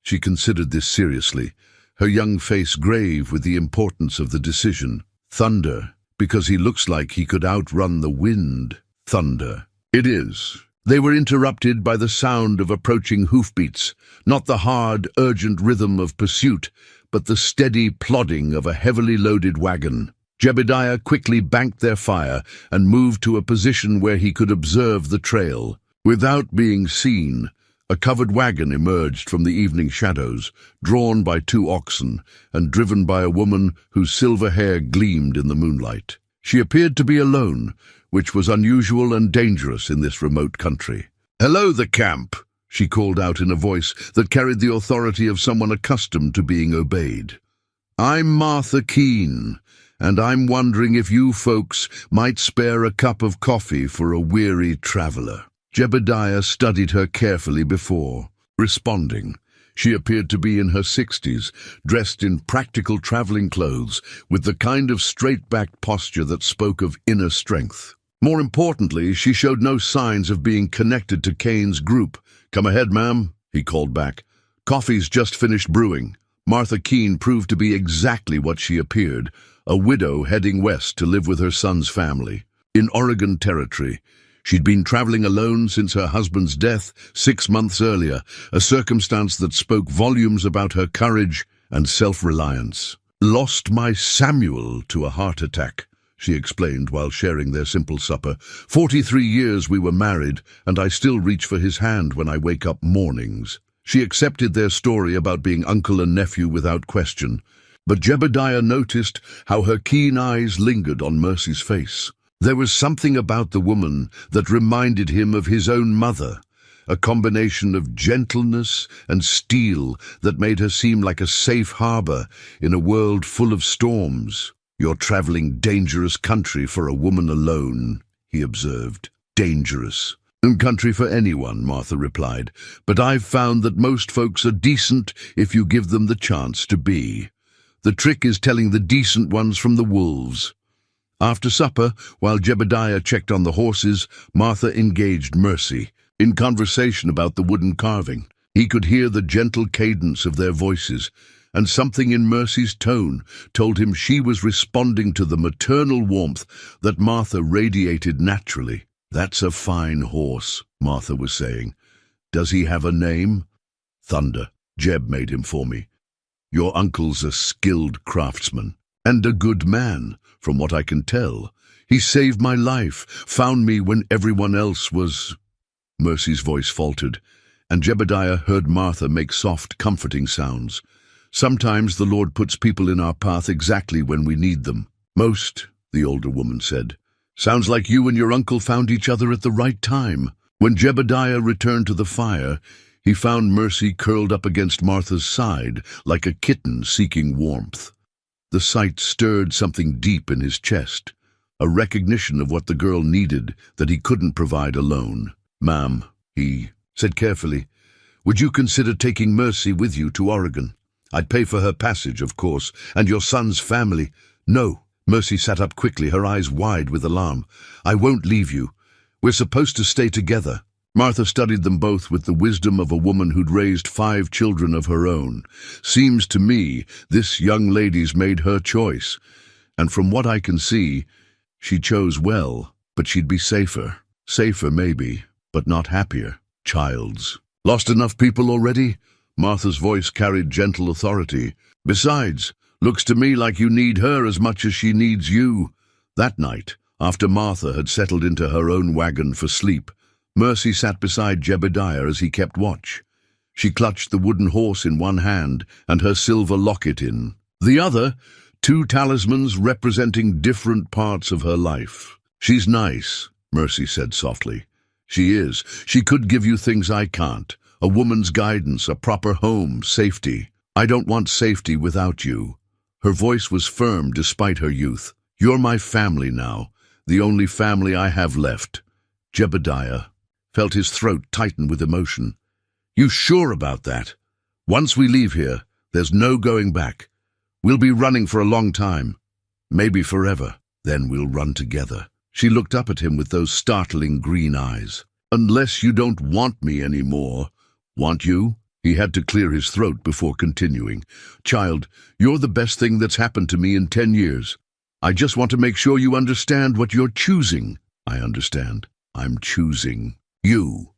She considered this seriously, her young face grave with the importance of the decision. "Thunder, because he looks like he could outrun the wind." "Thunder." "It is." They were interrupted by the sound of approaching hoofbeats, not the hard, urgent rhythm of pursuit, but the steady plodding of a heavily loaded wagon. Jebediah quickly banked their fire and moved to a position where he could observe the trail. Without being seen, a covered wagon emerged from the evening shadows, drawn by 2 oxen and driven by a woman whose silver hair gleamed in the moonlight. She appeared to be alone, which was unusual and dangerous in this remote country. "Hello, the camp," she called out in a voice that carried the authority of someone accustomed to being obeyed. "I'm Martha Keene, and I'm wondering if you folks might spare a cup of coffee for a weary traveler." Jebediah studied her carefully before responding. She appeared to be in her 60s, dressed in practical traveling clothes, with the kind of straight-backed posture that spoke of inner strength. More importantly, she showed no signs of being connected to Kane's group. "Come ahead, ma'am," he called back. "Coffee's just finished brewing." Martha Keene proved to be exactly what she appeared, a widow heading west to live with her son's family. In Oregon Territory, she'd been traveling alone since her husband's death 6 months earlier, a circumstance that spoke volumes about her courage and self-reliance. "Lost my Samuel to a heart attack," she explained while sharing their simple supper. 43 years we were married, and I still reach for his hand when I wake up mornings." She accepted their story about being uncle and nephew without question, but Jebediah noticed how her keen eyes lingered on Mercy's face. There was something about the woman that reminded him of his own mother, a combination of gentleness and steel that made her seem like a safe harbor in a world full of storms. "You're traveling dangerous country for a woman alone," he observed. "Dangerous country for anyone," Martha replied, "but I've found that most folks are decent if you give them the chance to be. The trick is telling the decent ones from the wolves." After supper, while Jebediah checked on the horses, Martha engaged Mercy in conversation about the wooden carving. He could hear the gentle cadence of their voices, and something in Mercy's tone told him she was responding to the maternal warmth that Martha radiated naturally. "That's a fine horse," Martha was saying. "Does he have a name?" "Thunder. Jeb made him for me. Your uncle's a skilled craftsman, and a good man, from what I can tell. He saved my life, found me when everyone else was—" Mercy's voice faltered, and Jebediah heard Martha make soft, comforting sounds. "Sometimes the Lord puts people in our path exactly when we need them." "Most," the older woman said. "Sounds like you and your uncle found each other at the right time." When Jebediah returned to the fire, he found Mercy curled up against Martha's side like a kitten seeking warmth. The sight stirred something deep in his chest, a recognition of what the girl needed that he couldn't provide alone. "Ma'am," he said carefully, "would you consider taking Mercy with you to Oregon? I'd pay for her passage, of course, and your son's family." "No." Mercy sat up quickly, her eyes wide with alarm. "I won't leave you. We're supposed to stay together." Martha studied them both with the wisdom of a woman who'd raised 5 children of her own. "Seems to me this young lady's made her choice, and from what I can see, she chose well, but she'd be safer. Safer maybe, but not happier. Childs. Lost enough people already?" Martha's voice carried gentle authority. "Besides, looks to me like you need her as much as she needs you." That night, after Martha had settled into her own wagon for sleep, Mercy sat beside Jebediah as he kept watch. She clutched the wooden horse in one hand and her silver locket in the other, 2 talismans representing different parts of her life. "She's nice," Mercy said softly. "She is. She could give you things I can't. A woman's guidance, a proper home, safety. I don't want safety without you." Her voice was firm despite her youth. You're my family now, the only family I have left. Jebediah felt his throat tighten with emotion. You sure about that? Once we leave here, there's no going back. We'll be running for a long time. Maybe forever. Then we'll run together. She looked up at him with those startling green eyes. Unless you don't want me anymore. Want you? He had to clear his throat before continuing. Child, you're the best thing that's happened to me in 10 years. I just want to make sure you understand what you're choosing. I understand. I'm choosing you.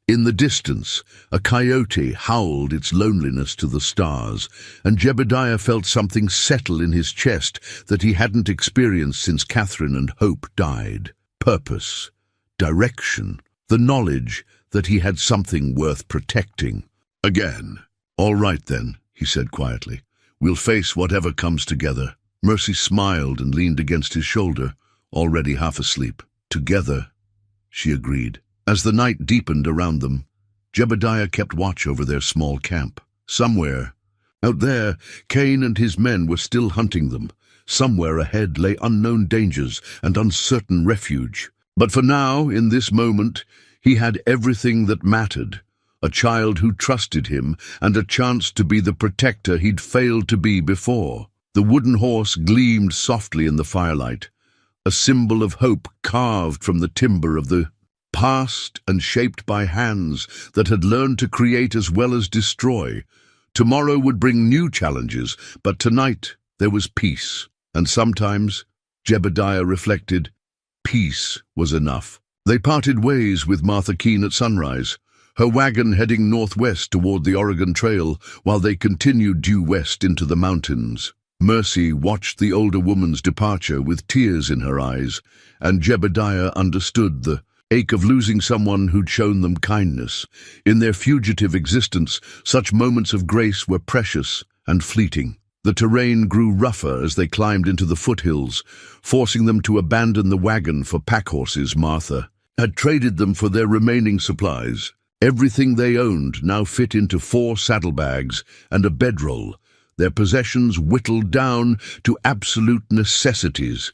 In the distance, a coyote howled its loneliness to the stars, and Jebediah felt something settle in his chest that he hadn't experienced since Catherine and Hope died. Purpose, direction, the knowledge that he had something worth protecting. Again. All right then, he said quietly. We'll face whatever comes together. Mercy smiled and leaned against his shoulder, already half asleep. Together, she agreed. As the night deepened around them, Jebediah kept watch over their small camp. Somewhere, out there, Cain and his men were still hunting them. Somewhere ahead lay unknown dangers and uncertain refuge. But for now, in this moment, he had everything that mattered. A child who trusted him and a chance to be the protector he'd failed to be before. The wooden horse gleamed softly in the firelight, a symbol of hope carved from the timber of the past and shaped by hands that had learned to create as well as destroy. Tomorrow would bring new challenges, but tonight there was peace. And sometimes, Jebediah reflected, peace was enough. They parted ways with Martha Keene at sunrise, her wagon heading northwest toward the Oregon Trail while they continued due west into the mountains. Mercy watched the older woman's departure with tears in her eyes, and Jebediah understood the ache of losing someone who'd shown them kindness. In their fugitive existence, such moments of grace were precious and fleeting. The terrain grew rougher as they climbed into the foothills, forcing them to abandon the wagon for packhorses Martha had traded them for their remaining supplies. Everything they owned now fit into 4 saddlebags and a bedroll, their possessions whittled down to absolute necessities.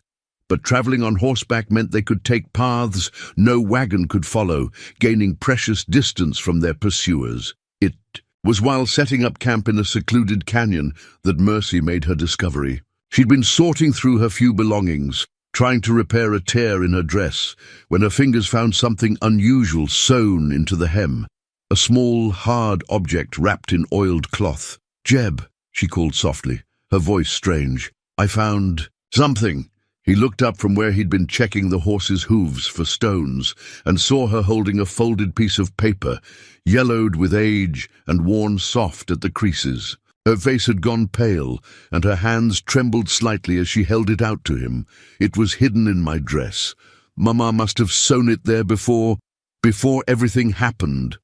But traveling on horseback meant they could take paths no wagon could follow, gaining precious distance from their pursuers. It was while setting up camp in a secluded canyon that Mercy made her discovery. She'd been sorting through her few belongings, trying to repair a tear in her dress, when her fingers found something unusual sewn into the hem. A small, hard object wrapped in oiled cloth. "Jeb," she called softly, her voice strange. "I found something." He looked up from where he'd been checking the horse's hooves for stones and saw her holding a folded piece of paper, yellowed with age and worn soft at the creases. Her face had gone pale, and her hands trembled slightly as she held it out to him. "It was hidden in my dress. Mama must have sewn it there before everything happened."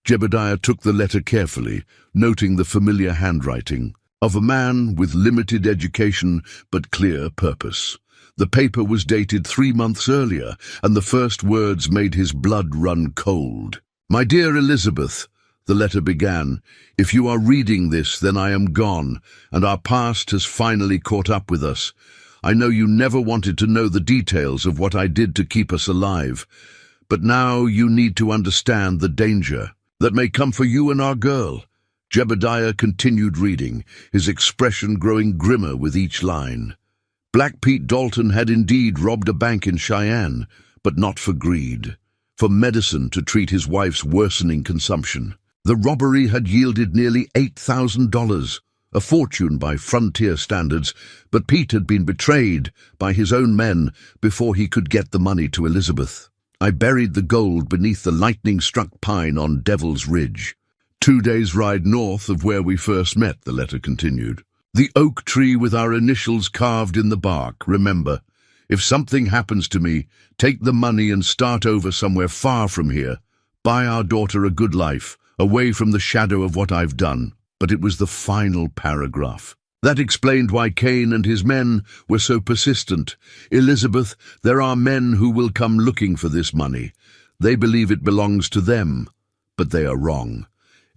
Jebediah took the letter carefully, noting the familiar handwriting of a man with limited education but clear purpose. The paper was dated 3 months earlier, and the first words made his blood run cold. "My dear Elizabeth," the letter began, "if you are reading this, then I am gone, and our past has finally caught up with us. I know you never wanted to know the details of what I did to keep us alive, but now you need to understand the danger that may come for you and our girl." Jebediah continued reading, his expression growing grimmer with each line. Black Pete Dalton had indeed robbed a bank in Cheyenne, but not for greed, for medicine to treat his wife's worsening consumption. The robbery had yielded nearly $8,000, a fortune by frontier standards, but Pete had been betrayed by his own men before he could get the money to Elizabeth. "I buried the gold beneath the lightning-struck pine on Devil's Ridge. 2 days' ride north of where we first met," the letter continued. "The oak tree with our initials carved in the bark. Remember, if something happens to me, take the money and start over somewhere far from here. Buy our daughter a good life, away from the shadow of what I've done." But it was the final paragraph that explained why Cain and his men were so persistent. "Elizabeth, there are men who will come looking for this money. They believe it belongs to them, but they are wrong.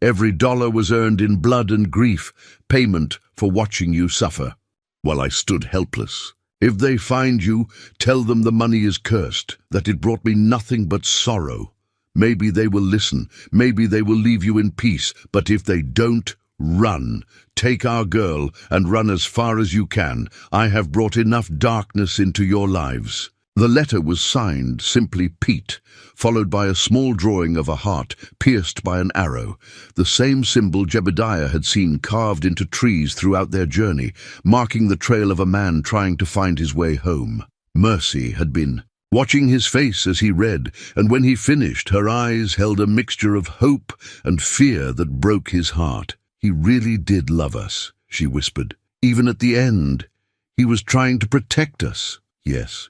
Every dollar was earned in blood and grief, payment for watching you suffer." While I stood helpless, If they find you, tell them the money is cursed, that it brought me nothing but sorrow. Maybe they will listen, maybe they will leave you in peace, but if they don't, run. Take our girl and run as far as you can. I have brought enough darkness into your lives." The letter was signed simply Pete, followed by a small drawing of a heart pierced by an arrow, the same symbol Jebediah had seen carved into trees throughout their journey, marking the trail of a man trying to find his way home. Mercy had been watching his face as he read, and when he finished, her eyes held a mixture of hope and fear that broke his heart. "He really did love us," she whispered. "Even at the end, he was trying to protect us." Yes,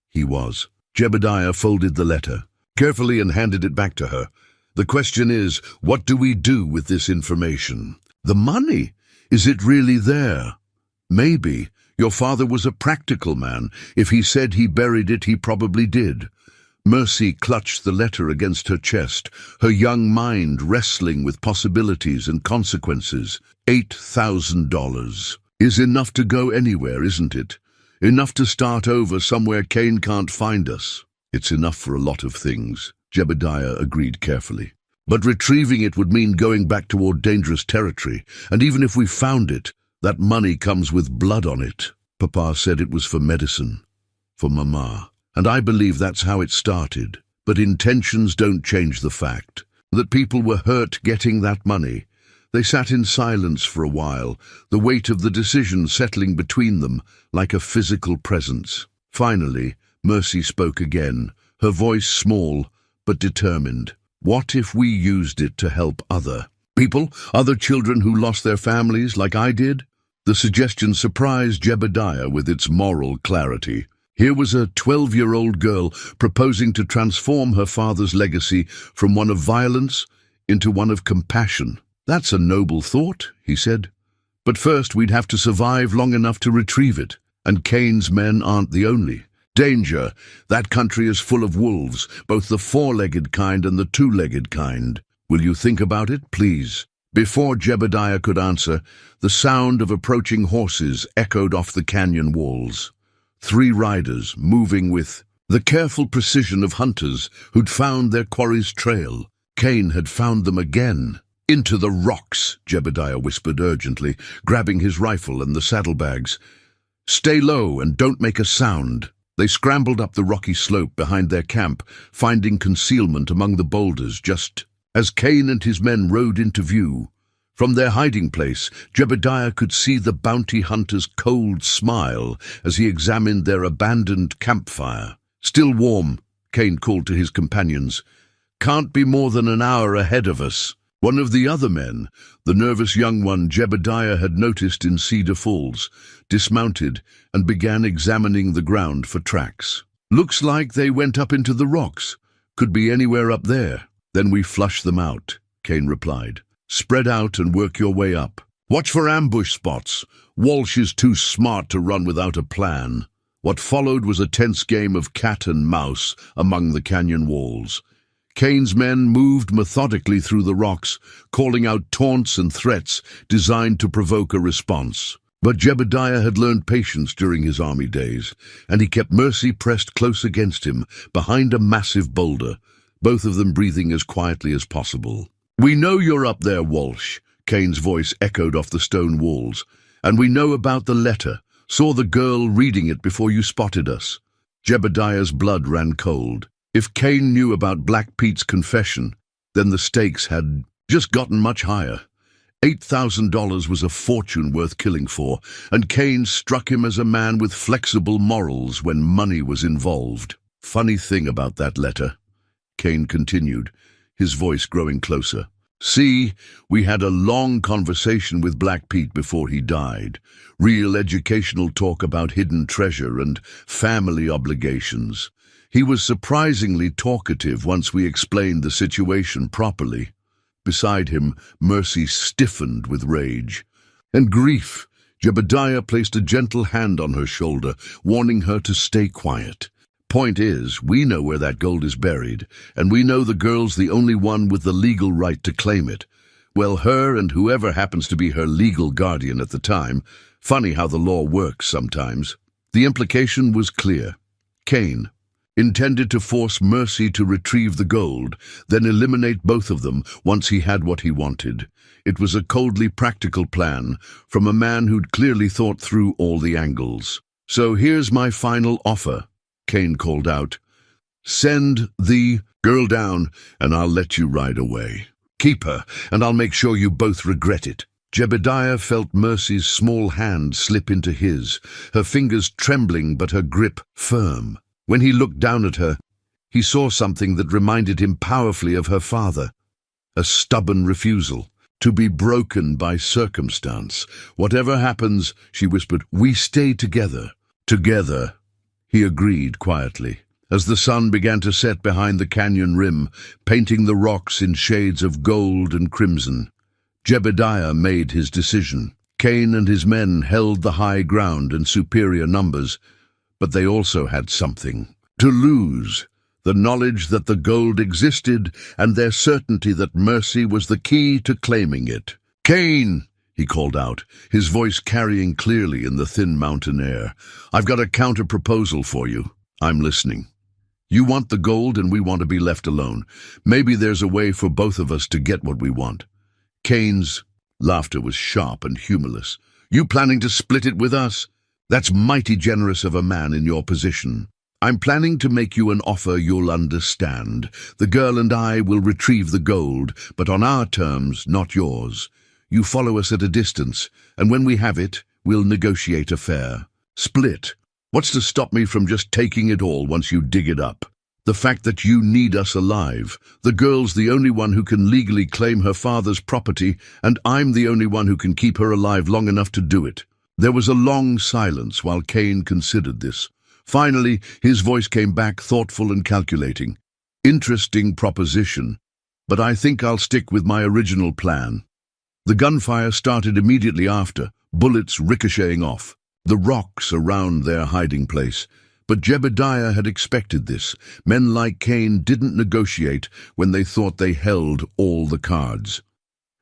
he was. Jebediah folded the letter carefully and handed it back to her. "The question is, what do we do with this information? The money, is it really there? Maybe. Your father was a practical man. If he said he buried it, he probably did." Mercy clutched the letter against her chest, her young mind wrestling with possibilities and consequences. $8,000 is enough to go anywhere, isn't it? Enough to start over somewhere Cain can't find us. "It's enough for a lot of things," Jebediah agreed carefully. "But retrieving it would mean going back toward dangerous territory, and even if we found it, that money comes with blood on it. Papa said it was for medicine, for Mama, and I believe that's how it started. But intentions don't change the fact that people were hurt getting that money." They sat in silence for a while, the weight of the decision settling between them like a physical presence. Finally, Mercy spoke again, her voice small but determined. "What if we used it to help other people, other children who lost their families like I did?" The suggestion surprised Jebediah with its moral clarity. Here was a 12-year-old girl proposing to transform her father's legacy from one of violence into one of compassion. "That's a noble thought," he said. "But first we'd have to survive long enough to retrieve it. And Cain's men aren't the only. Danger, that country is full of wolves, both the four-legged kind and the two-legged kind. Will you think about it, please?" Before Jebediah could answer, the sound of approaching horses echoed off the canyon walls. 3 riders moving with the careful precision of hunters who'd found their quarry's trail. Cain had found them again. "Into the rocks," Jebediah whispered urgently, grabbing his rifle and the saddlebags. "Stay low and don't make a sound." They scrambled up the rocky slope behind their camp, finding concealment among the boulders just as Cain and his men rode into view. From their hiding place, Jebediah could see the bounty hunter's cold smile as he examined their abandoned campfire. "Still warm," Cain called to his companions. "Can't be more than an hour ahead of us." One of the other men, the nervous young one Jebediah had noticed in Cedar Falls, dismounted and began examining the ground for tracks. "Looks like they went up into the rocks. Could be anywhere up there." "Then we flush them out," Cain replied. "Spread out and work your way up. Watch for ambush spots. Walsh is too smart to run without a plan." What followed was a tense game of cat and mouse among the canyon walls. Cain's men moved methodically through the rocks, calling out taunts and threats designed to provoke a response. But Jebediah had learned patience during his army days, and he kept Mercy pressed close against him, behind a massive boulder, both of them breathing as quietly as possible. "We know you're up there, Walsh," Cain's voice echoed off the stone walls. "And we know about the letter. Saw the girl reading it before you spotted us." Jebediah's blood ran cold. If Cain knew about Black Pete's confession, then the stakes had just gotten much higher. $8,000 was a fortune worth killing for, and Cain struck him as a man with flexible morals when money was involved. "Funny thing about that letter," Cain continued, his voice growing closer. "See, we had a long conversation with Black Pete before he died. Real educational talk about hidden treasure and family obligations. He was surprisingly talkative once we explained the situation properly." Beside him, Mercy stiffened with rage and grief. Jebediah placed a gentle hand on her shoulder, warning her to stay quiet. "Point is, we know where that gold is buried, and we know the girl's the only one with the legal right to claim it. Well, her and whoever happens to be her legal guardian at the time. Funny how the law works sometimes." The implication was clear. Cain intended to force Mercy to retrieve the gold, then eliminate both of them once he had what he wanted. It was a coldly practical plan from a man who'd clearly thought through all the angles. "So here's my final offer," Cain called out. "Send the girl down, and I'll let you ride away. Keep her, and I'll make sure you both regret it." Jebediah felt Mercy's small hand slip into his, her fingers trembling but her grip firm. When he looked down at her, he saw something that reminded him powerfully of her father. A stubborn refusal, to be broken by circumstance. "Whatever happens," she whispered, "we stay together." "Together," he agreed quietly. As the sun began to set behind the canyon rim, painting the rocks in shades of gold and crimson, Jebediah made his decision. Cain and his men held the high ground in superior numbers, but they also had something to lose: the knowledge that the gold existed and their certainty that Mercy was the key to claiming it. "Cain!" he called out, his voice carrying clearly in the thin mountain air. "I've got a counter-proposal for you. I'm listening. You want the gold and we want to be left alone. Maybe there's a way for both of us to get what we want." Cain's laughter was sharp and humorless. "You planning to split it with us? That's mighty generous of a man in your position. I'm planning to make you an offer you'll understand. The girl and I will retrieve the gold, but on our terms, not yours. You follow us at a distance, and when we have it, we'll negotiate a fair split. What's to stop me from just taking it all once you dig it up? The fact that you need us alive. The girl's the only one who can legally claim her father's property, and I'm the only one who can keep her alive long enough to do it." There was a long silence while Cain considered this. Finally, his voice came back, thoughtful and calculating. "Interesting proposition, but I think I'll stick with my original plan." The gunfire started immediately after, bullets ricocheting off the rocks around their hiding place. But Jebediah had expected this. Men like Cain didn't negotiate when they thought they held all the cards.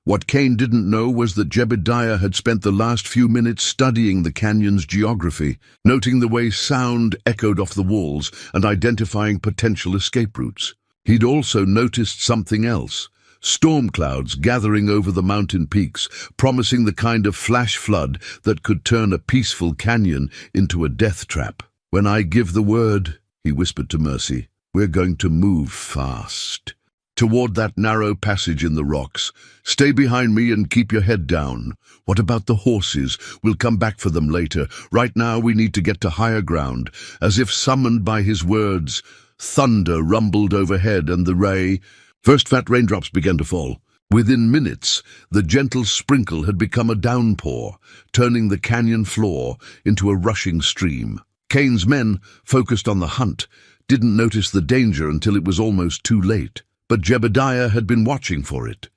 What Cain didn't know was that Jebediah had spent the last few minutes studying the canyon's geography, noting the way sound echoed off the walls and identifying potential escape routes. He'd also noticed something else: storm clouds gathering over the mountain peaks, promising the kind of flash flood that could turn a peaceful canyon into a death trap. "When I give the word," he whispered to Mercy, "we're going to move fast toward that narrow passage in the rocks. Stay behind me and keep your head down. What about the horses? We'll come back for them later. Right now we need to get to higher ground." As if summoned by his words, thunder rumbled overhead and the first fat raindrops began to fall. Within minutes, the gentle sprinkle had become a downpour, turning the canyon floor into a rushing stream. Cain's men, focused on the hunt, didn't notice the danger until it was almost too late. But Jebediah had been watching for it.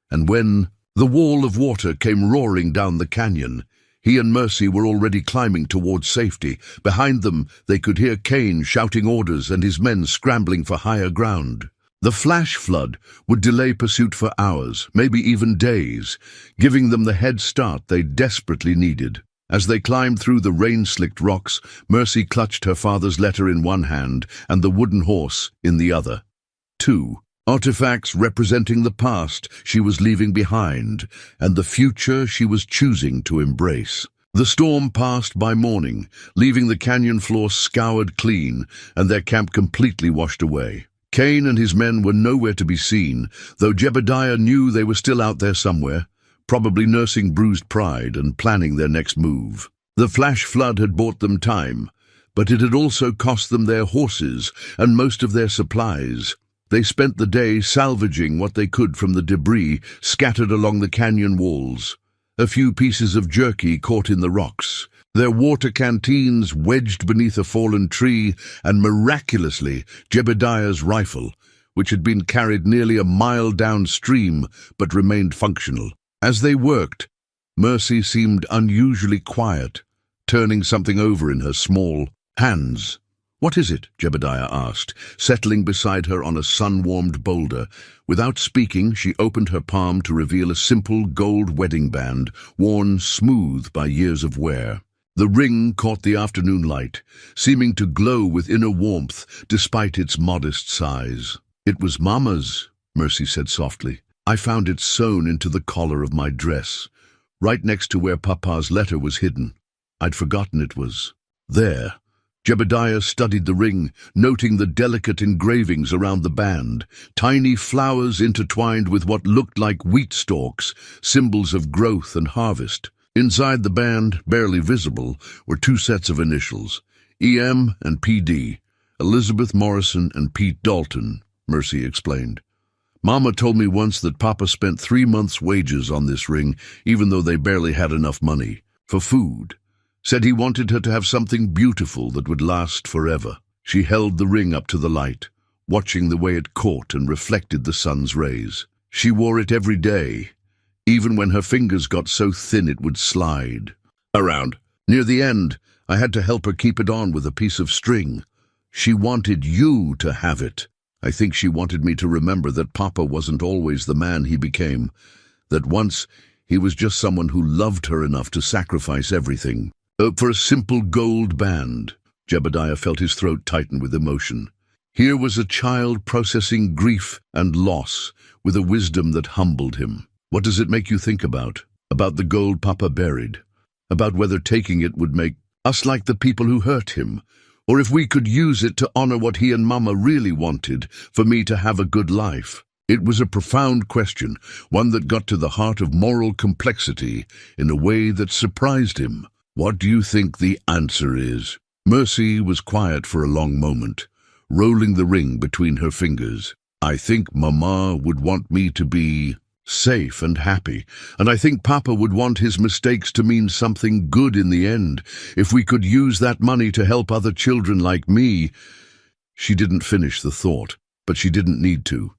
And when the wall of water came roaring down the canyon, he and Mercy were already climbing towards safety. Behind them, they could hear Cain shouting orders and his men scrambling for higher ground. The flash flood would delay pursuit for hours, maybe even days, giving them the head start they desperately needed. As they climbed through the rain-slicked rocks, Mercy clutched her father's letter in one hand and the wooden horse in the other. 2 artifacts representing the past she was leaving behind and the future she was choosing to embrace. The storm passed by morning, leaving the canyon floor scoured clean and their camp completely washed away. Cain and his men were nowhere to be seen, though Jebediah knew they were still out there somewhere, probably nursing bruised pride and planning their next move. The flash flood had bought them time, but it had also cost them their horses and most of their supplies. They spent the day salvaging what they could from the debris scattered along the canyon walls. A few pieces of jerky caught in the rocks, their water canteens wedged beneath a fallen tree, and miraculously Jebediah's rifle, which had been carried nearly a mile downstream but remained functional. As they worked, Mercy seemed unusually quiet, turning something over in her small hands. "What is it?" Jebediah asked, settling beside her on a sun-warmed boulder. Without speaking, she opened her palm to reveal a simple gold wedding band, worn smooth by years of wear. The ring caught the afternoon light, seeming to glow with inner warmth despite its modest size. "It was Mama's," Mercy said softly. "I found it sewn into the collar of my dress, right next to where Papa's letter was hidden. I'd forgotten it was there." Jebediah studied the ring, noting the delicate engravings around the band, tiny flowers intertwined with what looked like wheat stalks, symbols of growth and harvest. Inside the band, barely visible, were two sets of initials, EM and PD, Elizabeth Morrison and Pete Dalton, Mercy explained. "Mama told me once that Papa spent 3 months' wages on this ring, even though they barely had enough money for food. Said he wanted her to have something beautiful that would last forever." She held the ring up to the light, watching the way it caught and reflected the sun's rays. She wore it every day, even when her fingers got so thin it would slide around. Near the end, I had to help her keep it on with a piece of string. She wanted you to have it. I think she wanted me to remember that Papa wasn't always the man he became, that once he was just someone who loved her enough to sacrifice everything. For a simple gold band. Jebediah felt his throat tighten with emotion. Here was a child processing grief and loss with a wisdom that humbled him. "What does it make you think about? About the gold Papa buried? About whether taking it would make us like the people who hurt him? Or if we could use it to honor what he and Mama really wanted, for me to have a good life?" It was a profound question, one that got to the heart of moral complexity in a way that surprised him. "What do you think the answer is?" Mercy was quiet for a long moment, rolling the ring between her fingers. "I think Mama would want me to be safe and happy, and I think Papa would want his mistakes to mean something good in the end. If we could use that money to help other children like me—" She didn't finish the thought, but she didn't need to.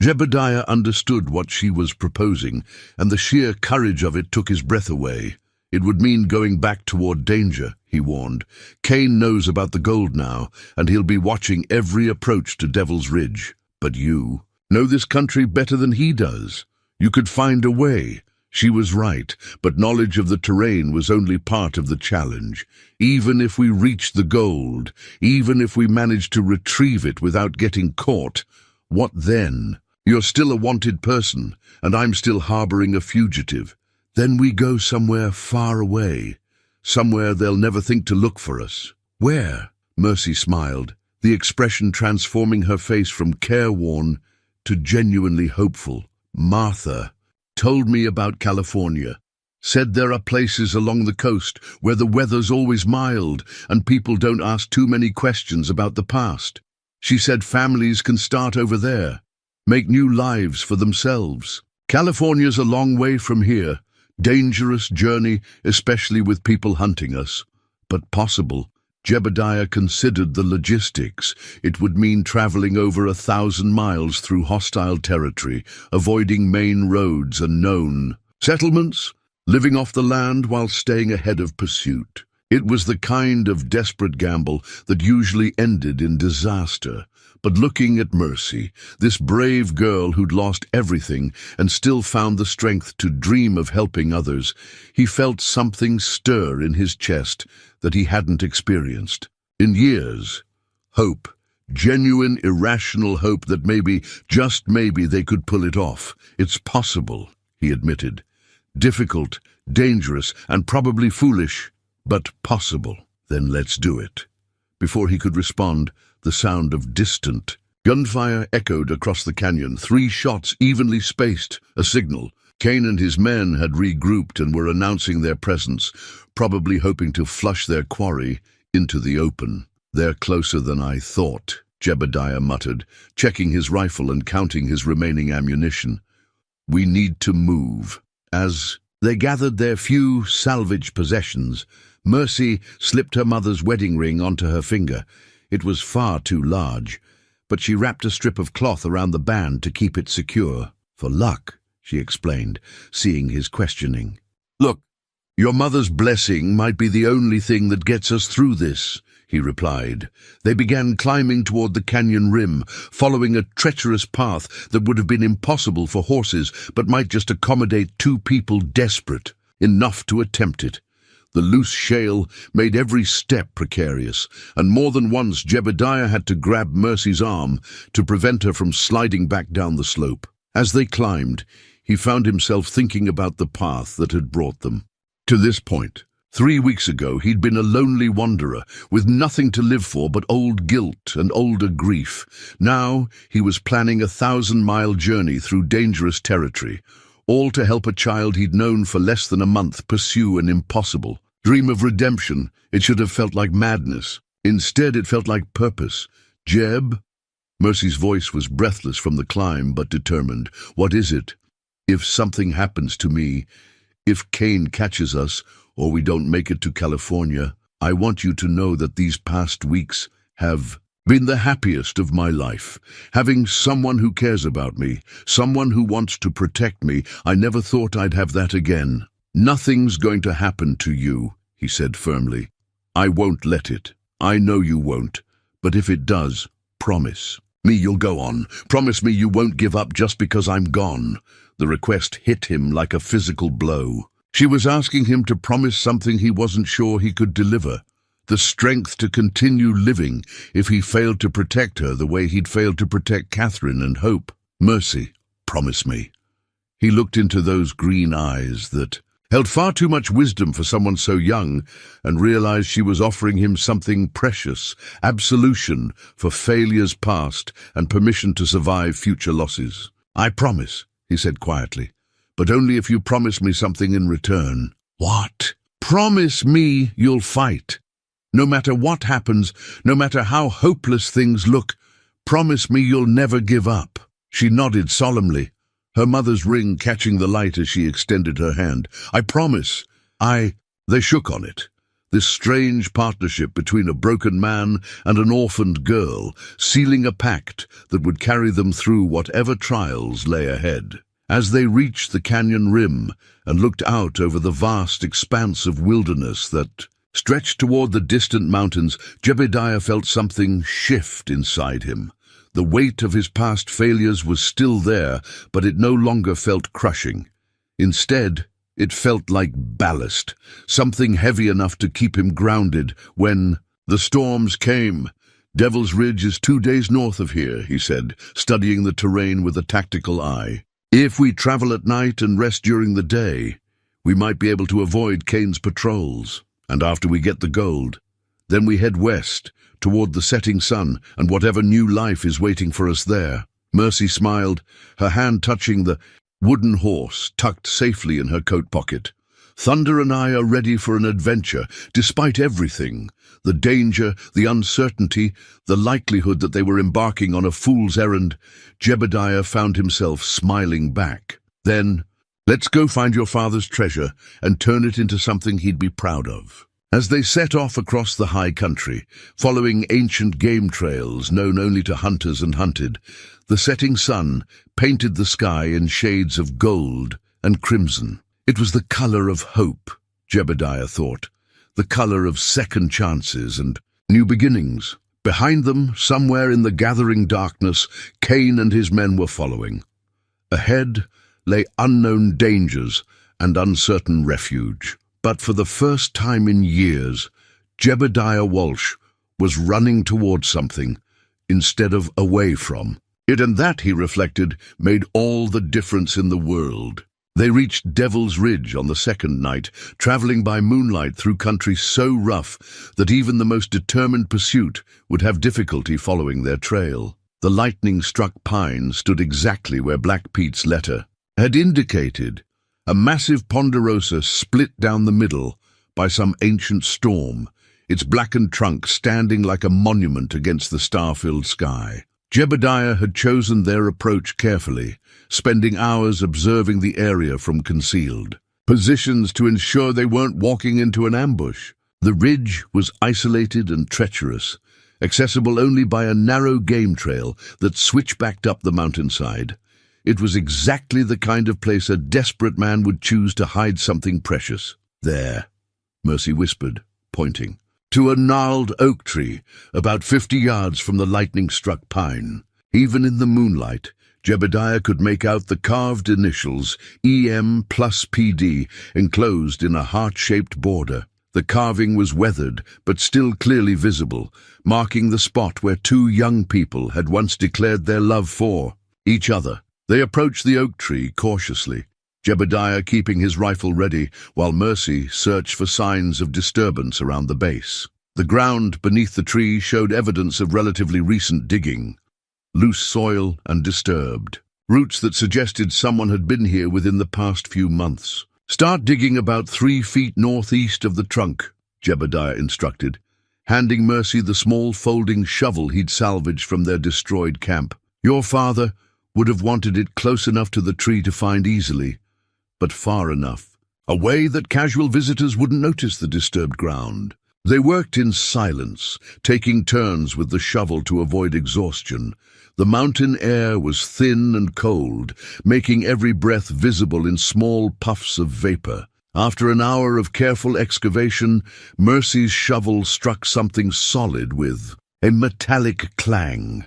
Jebediah understood what she was proposing, and the sheer courage of it took his breath away. "It would mean going back toward danger," he warned. "Cain knows about the gold now, and he'll be watching every approach to Devil's Ridge. But you know this country better than he does. You could find a way." She was right, but knowledge of the terrain was only part of the challenge. Even if we reached the gold, even if we managed to retrieve it without getting caught, what then? You're still a wanted person, and I'm still harboring a fugitive. Then we go somewhere far away, somewhere they'll never think to look for us. "Where?" Mercy smiled, the expression transforming her face from careworn to genuinely hopeful. "Martha told me about California. Said there are places along the coast where the weather's always mild and people don't ask too many questions about the past. She said families can start over there, make new lives for themselves. California's a long way from here. Dangerous journey, especially with people hunting us, but possible." Jebediah considered the logistics. It would mean traveling over 1,000 miles through hostile territory, avoiding main roads and known settlements, living off the land while staying ahead of pursuit. It was the kind of desperate gamble that usually ended in disaster. But looking at Mercy, this brave girl who'd lost everything and still found the strength to dream of helping others, he felt something stir in his chest that he hadn't experienced in years. Hope, genuine, irrational hope that maybe, just maybe, they could pull it off. "It's possible," he admitted. "Difficult, dangerous, and probably foolish, but possible." "Then let's do it." Before he could respond, the sound of distant gunfire echoed across the canyon, 3 shots evenly spaced, a signal. Cain and his men had regrouped and were announcing their presence, probably hoping to flush their quarry into the open. "They're closer than I thought," Jebediah muttered, checking his rifle and counting his remaining ammunition. "We need to move." As they gathered their few salvage possessions, Mercy slipped her mother's wedding ring onto her finger. It was far too large, but she wrapped a strip of cloth around the band to keep it secure. "For luck," she explained, seeing his questioning. "Look, your mother's blessing might be the only thing that gets us through this," he replied. They began climbing toward the canyon rim, following a treacherous path that would have been impossible for horses, but might just accommodate 2 people desperate enough to attempt it. The loose shale made every step precarious, and more than once Jebediah had to grab Mercy's arm to prevent her from sliding back down the slope. As they climbed, he found himself thinking about the path that had brought them to this point. 3 weeks ago, he'd been a lonely wanderer, with nothing to live for but old guilt and older grief. Now he was planning a 1,000-mile journey through dangerous territory, all to help a child he'd known for less than a month pursue an impossible dream of redemption. It should have felt like madness. Instead, it felt like purpose. "Jeb?" Mercy's voice was breathless from the climb, but determined. "What is it? If something happens to me, if Kane catches us, or we don't make it to California, I want you to know that these past weeks have been the happiest of my life. Having someone who cares about me, someone who wants to protect me, I never thought I'd have that again." "Nothing's going to happen to you," he said firmly. "I won't let it. I know you won't. But if it does, promise me you'll go on. Promise me you won't give up just because I'm gone." The request hit him like a physical blow. She was asking him to promise something he wasn't sure he could deliver. The strength to continue living if he failed to protect her the way he'd failed to protect Catherine and Hope. "Mercy, promise me." He looked into those green eyes that held far too much wisdom for someone so young, and realized she was offering him something precious, absolution for failures past and permission to survive future losses. "I promise," he said quietly, "but only if you promise me something in return." "What?" "Promise me you'll fight. No matter what happens, no matter how hopeless things look, promise me you'll never give up." She nodded solemnly, her mother's ring catching the light as she extended her hand. "I promise. They shook on it. This strange partnership between a broken man and an orphaned girl, sealing a pact that would carry them through whatever trials lay ahead. As they reached the canyon rim and looked out over the vast expanse of wilderness that stretched toward the distant mountains, Jebediah felt something shift inside him. The weight of his past failures was still there, but it no longer felt crushing. Instead, it felt like ballast, something heavy enough to keep him grounded when the storms came. "Devil's Ridge is 2 days north of here," he said, studying the terrain with a tactical eye. "If we travel at night and rest during the day, we might be able to avoid Kane's patrols. And after we get the gold, then we head west, toward the setting sun and whatever new life is waiting for us there." Mercy smiled, her hand touching the wooden horse tucked safely in her coat pocket. "Thunder and I are ready for an adventure, despite everything. The danger, the uncertainty, the likelihood that they were embarking on a fool's errand." Jebediah found himself smiling back. "Then, let's go find your father's treasure and turn it into something he'd be proud of." As they set off across the high country, following ancient game trails known only to hunters and hunted, the setting sun painted the sky in shades of gold and crimson. It was the color of hope, Jebediah thought, the color of second chances and new beginnings. Behind them, somewhere in the gathering darkness, Kane and his men were following. Ahead lay unknown dangers and uncertain refuge. But for the first time in years, Jebediah Walsh was running towards something instead of away from it, and that, he reflected, made all the difference in the world. They reached Devil's Ridge on the second night, traveling by moonlight through country so rough that even the most determined pursuit would have difficulty following their trail. The lightning-struck pine stood exactly where Black Pete's letter had indicated. A massive ponderosa split down the middle by some ancient storm, its blackened trunk standing like a monument against the star-filled sky. Jebediah had chosen their approach carefully, spending hours observing the area from concealed positions to ensure they weren't walking into an ambush. The ridge was isolated and treacherous, accessible only by a narrow game trail that switchbacked up the mountainside. It was exactly the kind of place a desperate man would choose to hide something precious. "There," Mercy whispered, pointing to a gnarled oak tree about 50 yards from the lightning-struck pine. Even in the moonlight, Jebediah could make out the carved initials EM plus PD enclosed in a heart-shaped border. The carving was weathered, but still clearly visible, marking the spot where two young people had once declared their love for each other. They approached the oak tree cautiously, Jebediah keeping his rifle ready while Mercy searched for signs of disturbance around the base. The ground beneath the tree showed evidence of relatively recent digging, loose soil and disturbed. Roots that suggested someone had been here within the past few months. "Start digging about 3 feet northeast of the trunk," Jebediah instructed, handing Mercy the small folding shovel he'd salvaged from their destroyed camp. "Your father would have wanted it close enough to the tree to find easily, but far enough away that casual visitors wouldn't notice the disturbed ground." They worked in silence, taking turns with the shovel to avoid exhaustion. The mountain air was thin and cold, making every breath visible in small puffs of vapor. After an hour of careful excavation, Mercy's shovel struck something solid with a metallic clang.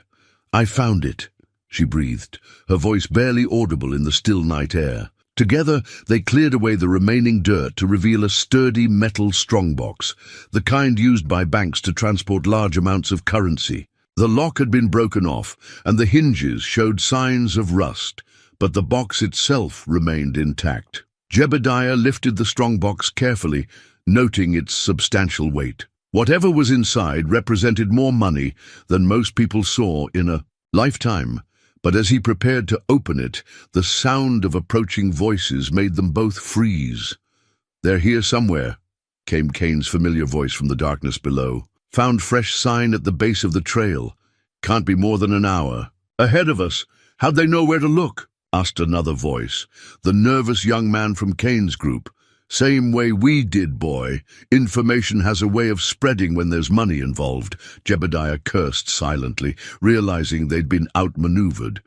"I found it," she breathed, her voice barely audible in the still night air. Together, they cleared away the remaining dirt to reveal a sturdy metal strongbox, the kind used by banks to transport large amounts of currency. The lock had been broken off, and the hinges showed signs of rust, but the box itself remained intact. Jebediah lifted the strongbox carefully, noting its substantial weight. Whatever was inside represented more money than most people saw in a lifetime. But as he prepared to open it, the sound of approaching voices made them both freeze. "They're here somewhere," came Kane's familiar voice from the darkness below. "Found fresh sign at the base of the trail. Can't be more than an hour." "Ahead of us. How'd they know where to look?" asked another voice, the nervous young man from Kane's group. "Same way we did, boy. Information has a way of spreading when there's money involved," Jebediah cursed silently, realizing they'd been outmaneuvered.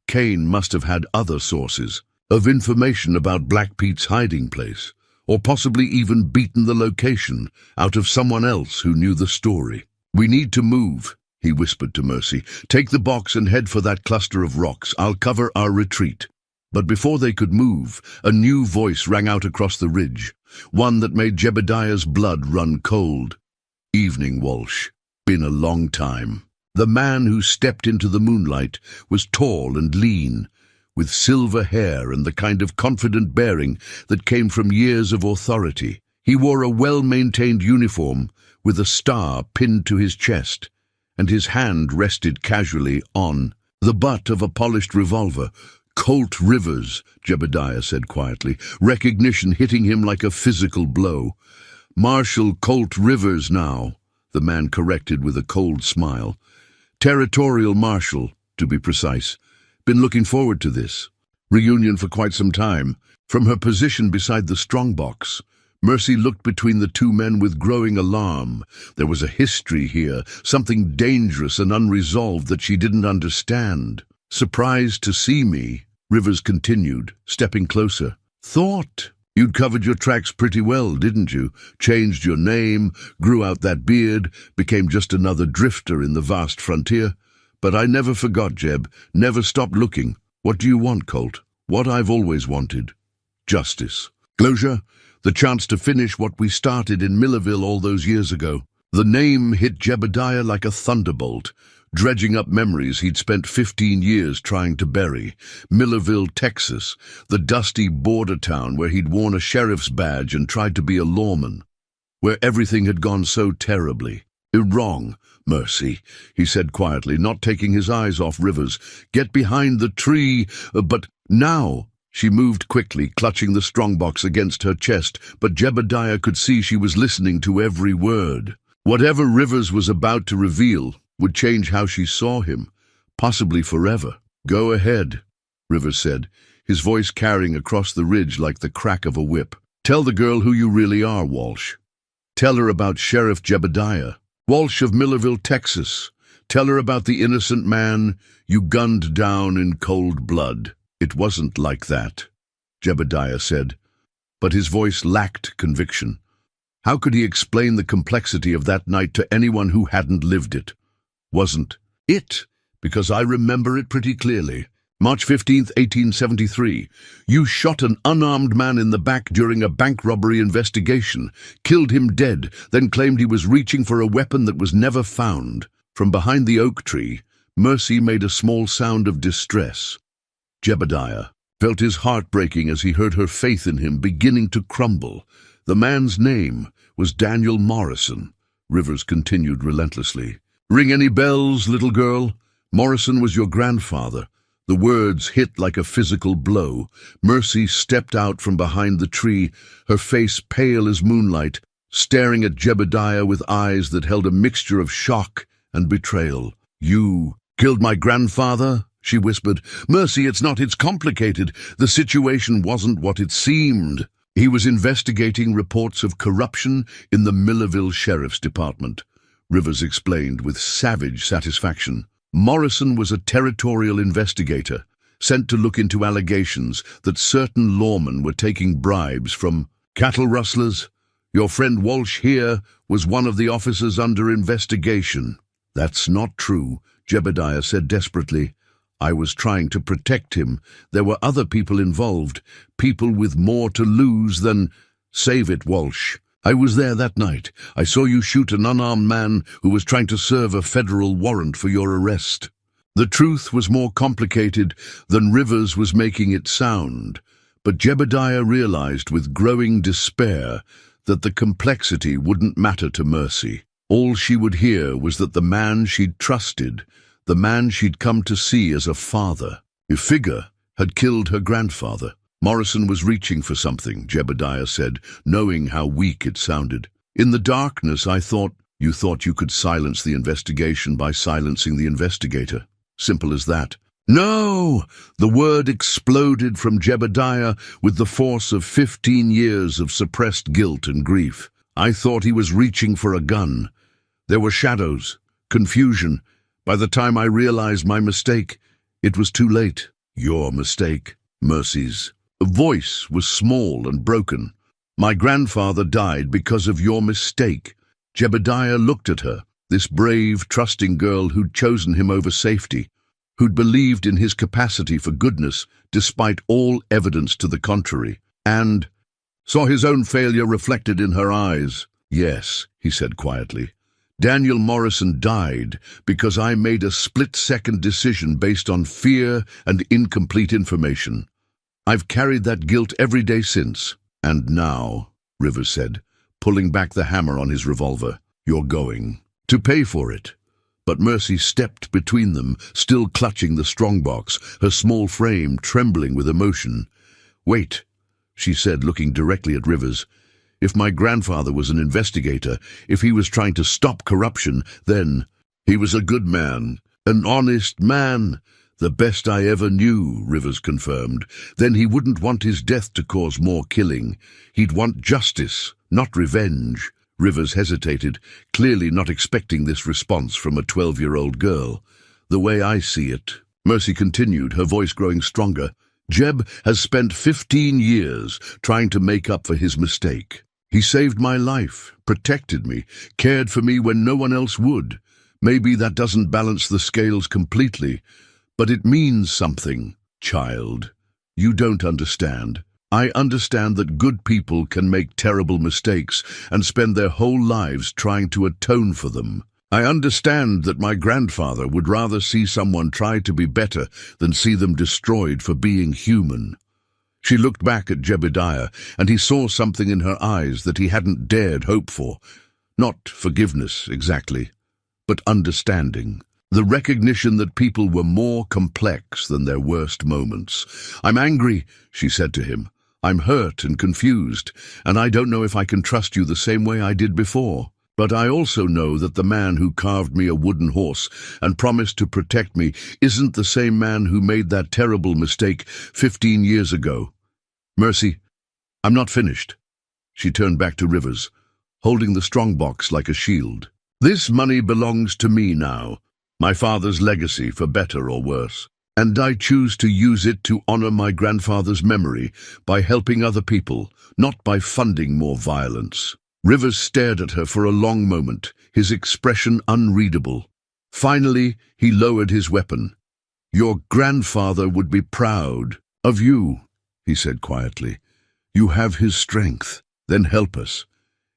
Kane must have had other sources of information about Black Pete's hiding place, or possibly even beaten the location out of someone else who knew the story. "We need to move," he whispered to Mercy. "Take the box and head for that cluster of rocks. I'll cover our retreat." But before they could move, a new voice rang out across the ridge, one that made Jebediah's blood run cold. "Evening, Walsh. Been a long time." The man who stepped into the moonlight was tall and lean, with silver hair and the kind of confident bearing that came from years of authority. He wore a well-maintained uniform with a star pinned to his chest, and his hand rested casually on the butt of a polished revolver. "Colt Rivers," Jebediah said quietly, recognition hitting him like a physical blow. "Marshal Colt Rivers now," the man corrected with a cold smile. "Territorial Marshal, to be precise. Been looking forward to this reunion for quite some time." From her position beside the strongbox, Mercy looked between the two men with growing alarm. There was a history here, something dangerous and unresolved that she didn't understand. "Surprised to see me," Rivers continued, stepping closer. "Thought you'd covered your tracks pretty well, didn't you? Changed your name, grew out that beard, became just another drifter in the vast frontier. But I never forgot, Jeb, never stopped looking. What do you want, Colt?" "What I've always wanted. Justice. Closure. The chance to finish what we started in Millerville all those years ago." The name hit Jebediah like a thunderbolt, dredging up memories he'd spent 15 years trying to bury. Millerville, Texas, the dusty border town where he'd worn a sheriff's badge and tried to be a lawman, where everything had gone so terribly. "Wrong, Mercy," he said quietly, not taking his eyes off Rivers. "Get behind the tree." But now she moved quickly, clutching the strongbox against her chest, but Jebediah could see she was listening to every word. Whatever Rivers was about to reveal would change how she saw him, possibly forever. "Go ahead," Rivers said, his voice carrying across the ridge like the crack of a whip. "Tell the girl who you really are, Walsh. Tell her about Sheriff Jebediah, Walsh of Millerville, Texas. Tell her about the innocent man you gunned down in cold blood." "It wasn't like that," Jebediah said, but his voice lacked conviction. How could he explain the complexity of that night to anyone who hadn't lived it? "Wasn't it? Because I remember it pretty clearly. March 15th, 1873. You shot an unarmed man in the back during a bank robbery investigation, killed him dead, then claimed he was reaching for a weapon that was never found. From behind the oak tree, Mercy made a small sound of distress. Jebediah felt his heart breaking as he heard her faith in him beginning to crumble. The man's name was Daniel Morrison. Rivers continued relentlessly. Ring any bells, little girl? Morrison was your grandfather. The words hit like a physical blow. Mercy stepped out from behind the tree, her face pale as moonlight, staring at Jebediah with eyes that held a mixture of shock and betrayal. You killed my grandfather? She whispered. Mercy, it's complicated. The situation wasn't what it seemed. He was investigating reports of corruption in the Millerville Sheriff's Department, Rivers explained with savage satisfaction. Morrison was a territorial investigator, sent to look into allegations that certain lawmen were taking bribes from cattle rustlers. Your friend Walsh here was one of the officers under investigation. That's not true, Jebediah said desperately. I was trying to protect him. There were other people involved, people with more to lose than... Save it, Walsh. I was there that night. I saw you shoot an unarmed man who was trying to serve a federal warrant for your arrest. The truth was more complicated than Rivers was making it sound, but Jebediah realized with growing despair that the complexity wouldn't matter to Mercy. All she would hear was that the man she'd trusted, the man she'd come to see as a father, a figure, had killed her grandfather. Morrison was reaching for something, Jebediah said, knowing how weak it sounded. In the darkness, I thought, you thought you could silence the investigation by silencing the investigator. Simple as that. No! The word exploded from Jebediah with the force of 15 years of suppressed guilt and grief. I thought he was reaching for a gun. There were shadows, confusion. By the time I realized my mistake, it was too late. Your mistake, Mercy's. The voice was small and broken. My grandfather died because of your mistake. Jebediah looked at her, this brave, trusting girl who'd chosen him over safety, who'd believed in his capacity for goodness despite all evidence to the contrary, and saw his own failure reflected in her eyes. Yes, he said quietly. Daniel Morrison died because I made a split-second decision based on fear and incomplete information. I've carried that guilt every day since. And now, Rivers said, pulling back the hammer on his revolver, you're going to pay for it. But Mercy stepped between them, still clutching the strongbox, her small frame trembling with emotion. Wait, she said, looking directly at Rivers. If my grandfather was an investigator, if he was trying to stop corruption, then he was a good man, an honest man. The best I ever knew, Rivers confirmed. Then he wouldn't want his death to cause more killing. He'd want justice, not revenge. Rivers hesitated, clearly not expecting this response from a 12-year-old girl. The way I see it, Mercy continued, her voice growing stronger, Jeb has spent 15 years trying to make up for his mistake. He saved my life, protected me, cared for me when no one else would. Maybe that doesn't balance the scales completely, but it means something, child. You don't understand. I understand that good people can make terrible mistakes and spend their whole lives trying to atone for them. I understand that my grandfather would rather see someone try to be better than see them destroyed for being human. She looked back at Jebediah, and he saw something in her eyes that he hadn't dared hope for. Not forgiveness, exactly, but understanding. The recognition that people were more complex than their worst moments. I'm angry, she said to him. I'm hurt and confused, and I don't know if I can trust you the same way I did before. But I also know that the man who carved me a wooden horse and promised to protect me isn't the same man who made that terrible mistake 15 years ago. Mercy, I'm not finished. She turned back to Rivers, holding the strongbox like a shield. This money belongs to me now. My father's legacy, for better or worse. And I choose to use it to honor my grandfather's memory by helping other people, not by funding more violence. Rivers stared at her for a long moment, his expression unreadable. Finally, he lowered his weapon. Your grandfather would be proud of you, he said quietly. You have his strength. Then help us.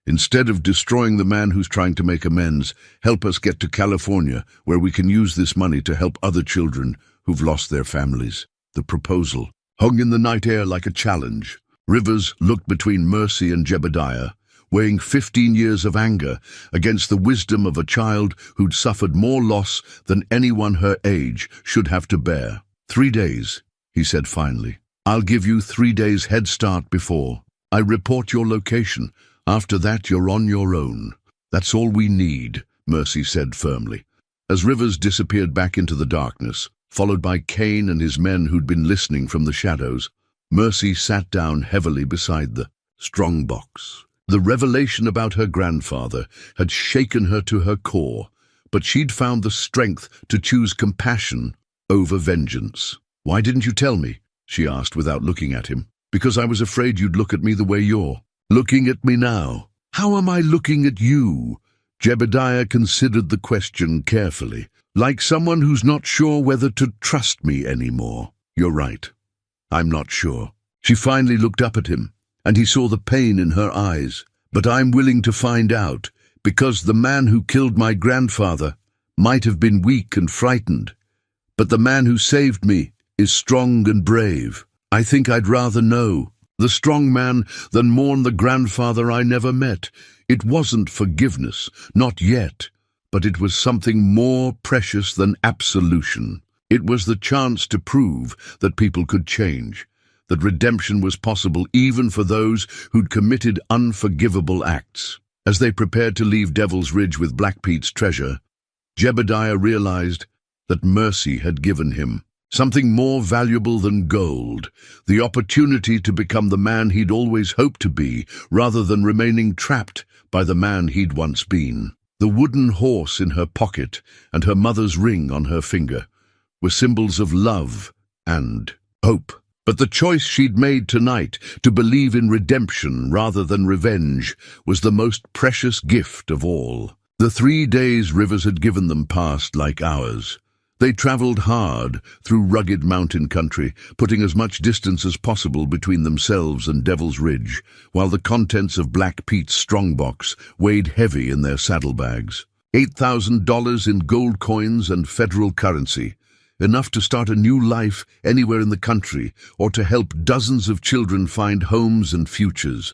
Instead of destroying the man who's trying to make amends, help us get to California, where we can use this money to help other children who've lost their families. The proposal hung in the night air like a challenge. Rivers looked between Mercy and Jebediah, weighing 15 years of anger against the wisdom of a child who'd suffered more loss than anyone her age should have to bear. 3 days, he said finally. I'll give you 3 days head start before I report your location. After that, you're on your own. That's all we need, Mercy said firmly. As Rivers disappeared back into the darkness, followed by Kane and his men who'd been listening from the shadows, Mercy sat down heavily beside the strongbox. The revelation about her grandfather had shaken her to her core, but she'd found the strength to choose compassion over vengeance. Why didn't you tell me? She asked without looking at him. Because I was afraid you'd look at me the way you're looking at me now. How am I looking at you? Jebediah considered the question carefully, like someone who's not sure whether to trust me anymore. You're right. I'm not sure. She finally looked up at him, and he saw the pain in her eyes. But I'm willing to find out, because the man who killed my grandfather might have been weak and frightened, but the man who saved me is strong and brave. I think I'd rather know the strong man than mourn the grandfather I never met. It wasn't forgiveness, not yet, but it was something more precious than absolution. It was the chance to prove that people could change, that redemption was possible even for those who'd committed unforgivable acts. As they prepared to leave Devil's Ridge with Black Pete's treasure, Jebediah realized that Mercy had given him something more valuable than gold, the opportunity to become the man he'd always hoped to be, rather than remaining trapped by the man he'd once been. The wooden horse in her pocket and her mother's ring on her finger were symbols of love and hope. But the choice she'd made tonight, to believe in redemption rather than revenge, was the most precious gift of all. The 3 days Rivers had given them passed like hours. They traveled hard through rugged mountain country, putting as much distance as possible between themselves and Devil's Ridge, while the contents of Black Pete's strongbox weighed heavy in their saddlebags. $8,000 in gold coins and federal currency, enough to start a new life anywhere in the country or to help dozens of children find homes and futures.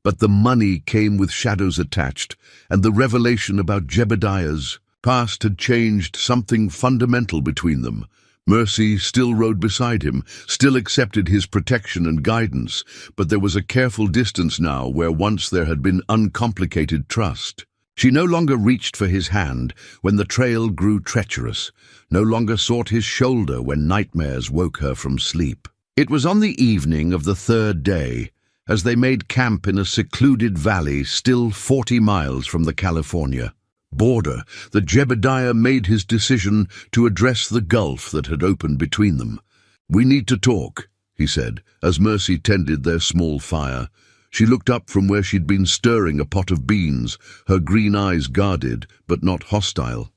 But the money came with shadows attached, and the revelation about Jebediah's past had changed something fundamental between them. Mercy still rode beside him, still accepted his protection and guidance, but there was a careful distance now where once there had been uncomplicated trust. She no longer reached for his hand when the trail grew treacherous, no longer sought his shoulder when nightmares woke her from sleep. It was on the evening of the 3rd day, as they made camp in a secluded valley still 40 miles from the California border, that Jebediah made his decision to address the gulf that had opened between them. "We need to talk," he said, as Mercy tended their small fire. She looked up from where she'd been stirring a pot of beans, her green eyes guarded but not hostile.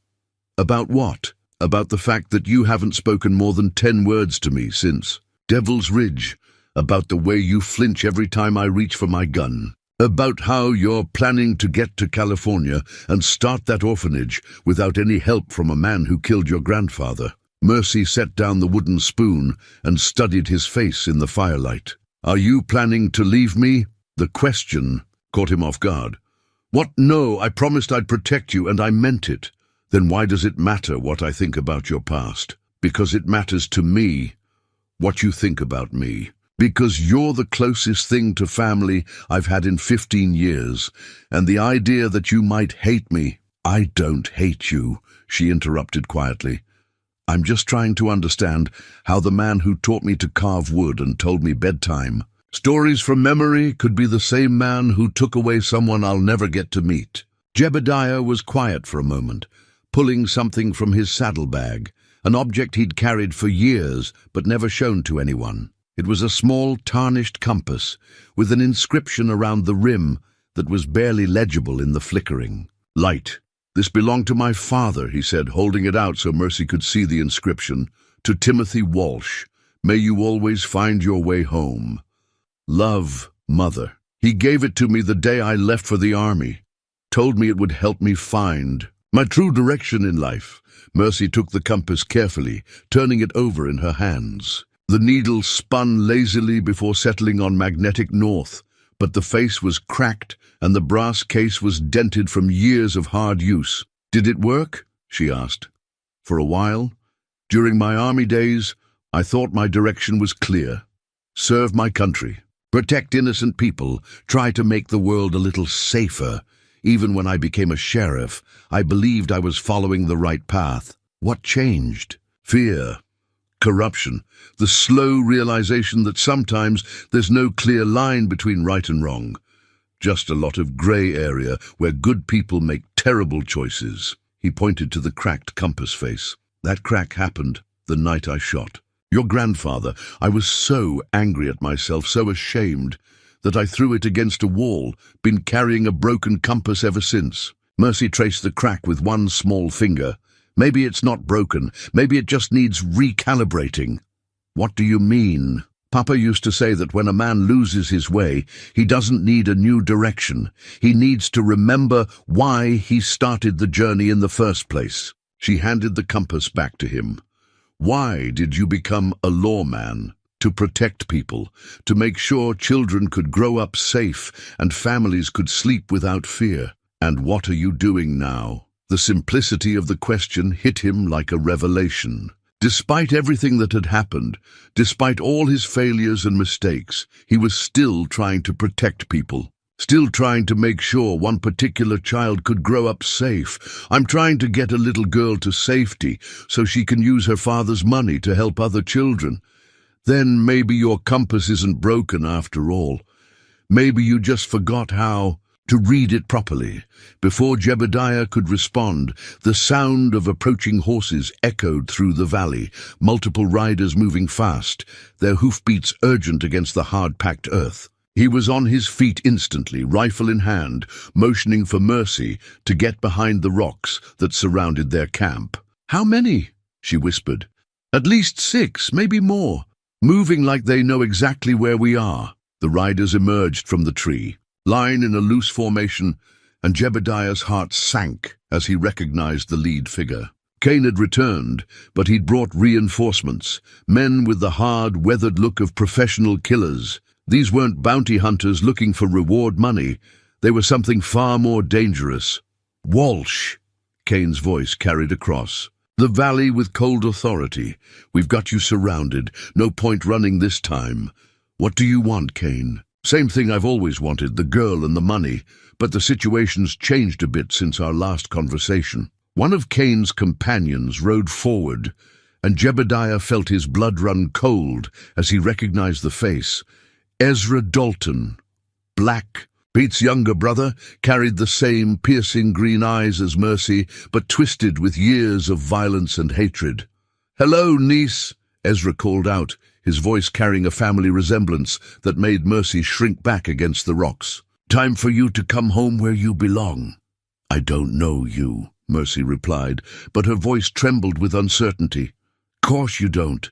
"About what?" "About the fact that you haven't spoken more than 10 words to me since Devil's Ridge, about the way you flinch every time I reach for my gun, about how you're planning to get to California and start that orphanage without any help from a man who killed your grandfather." Mercy set down the wooden spoon and studied his face in the firelight. "Are you planning to leave me?" The question caught him off guard. "What? No, I promised I'd protect you, and I meant it." "Then why does it matter what I think about your past?" "Because it matters to me what you think about me. Because you're the closest thing to family I've had in 15 years, and the idea that you might hate me—" "I don't hate you," she interrupted quietly. "I'm just trying to understand how the man who taught me to carve wood and told me bedtime stories from memory could be the same man who took away someone I'll never get to meet." Jebediah was quiet for a moment, pulling something from his saddlebag, an object he'd carried for years but never shown to anyone. It was a small, tarnished compass with an inscription around the rim that was barely legible in the flickering light. "This belonged to my father," he said, holding it out so Mercy could see the inscription. "To Timothy Walsh. May you always find your way home. Love, Mother." He gave it to me the day I left for the army. Told me it would help me find my true direction in life. Mercy took the compass carefully, turning it over in her hands. The needle spun lazily before settling on magnetic north, but the face was cracked and the brass case was dented from years of hard use. "Did it work?" she asked. "For a while. During my army days, I thought my direction was clear. Serve my country, protect innocent people, try to make the world a little safer. Even when I became a sheriff, I believed I was following the right path. What changed? Fear. Corruption. The slow realization that sometimes there's no clear line between right and wrong. Just a lot of gray area where good people make terrible choices." He pointed to the cracked compass face. "That crack happened the night I shot. Your grandfather. I was so angry at myself, so ashamed, that I threw it against a wall, been carrying a broken compass ever since." Mercy traced the crack with one small finger. "Maybe it's not broken. Maybe it just needs recalibrating." "What do you mean?" "Papa used to say that when a man loses his way, he doesn't need a new direction. He needs to remember why he started the journey in the first place." She handed the compass back to him. "Why did you become a lawman? To protect people, to make sure children could grow up safe and families could sleep without fear. And what are you doing now?" The simplicity of the question hit him like a revelation. Despite everything that had happened, despite all his failures and mistakes, he was still trying to protect people. Still trying to make sure one particular child could grow up safe. "I'm trying to get a little girl to safety so she can use her father's money to help other children." Then maybe your compass isn't broken after all. Maybe you just forgot how to read it properly. Before Jebediah could respond, the sound of approaching horses echoed through the valley, multiple riders moving fast, their hoofbeats urgent against the hard-packed earth. He was on his feet instantly, rifle in hand, motioning for Mercy to get behind the rocks that surrounded their camp. "How many?" she whispered. "At least 6, maybe more. Moving like they know exactly where we are." The riders emerged from the tree, line in a loose formation, and Jebediah's heart sank as he recognized the lead figure. Cain had returned, but he'd brought reinforcements, men with the hard, weathered look of professional killers. These weren't bounty hunters looking for reward money. They were something far more dangerous. "Walsh," Cain's voice carried across. "The valley with cold authority. We've got you surrounded. No point running this time. What do you want, Cain?" "Same thing I've always wanted, the girl and the money, but the situation's changed a bit since our last conversation." One of Cain's companions rode forward, and Jebediah felt his blood run cold as he recognized the face. Ezra Dalton, black. Pete's younger brother carried the same piercing green eyes as Mercy, but twisted with years of violence and hatred. "Hello, niece," Ezra called out, his voice carrying a family resemblance that made Mercy shrink back against the rocks. "Time for you to come home where you belong." "I don't know you," Mercy replied, but her voice trembled with uncertainty. "Course you don't.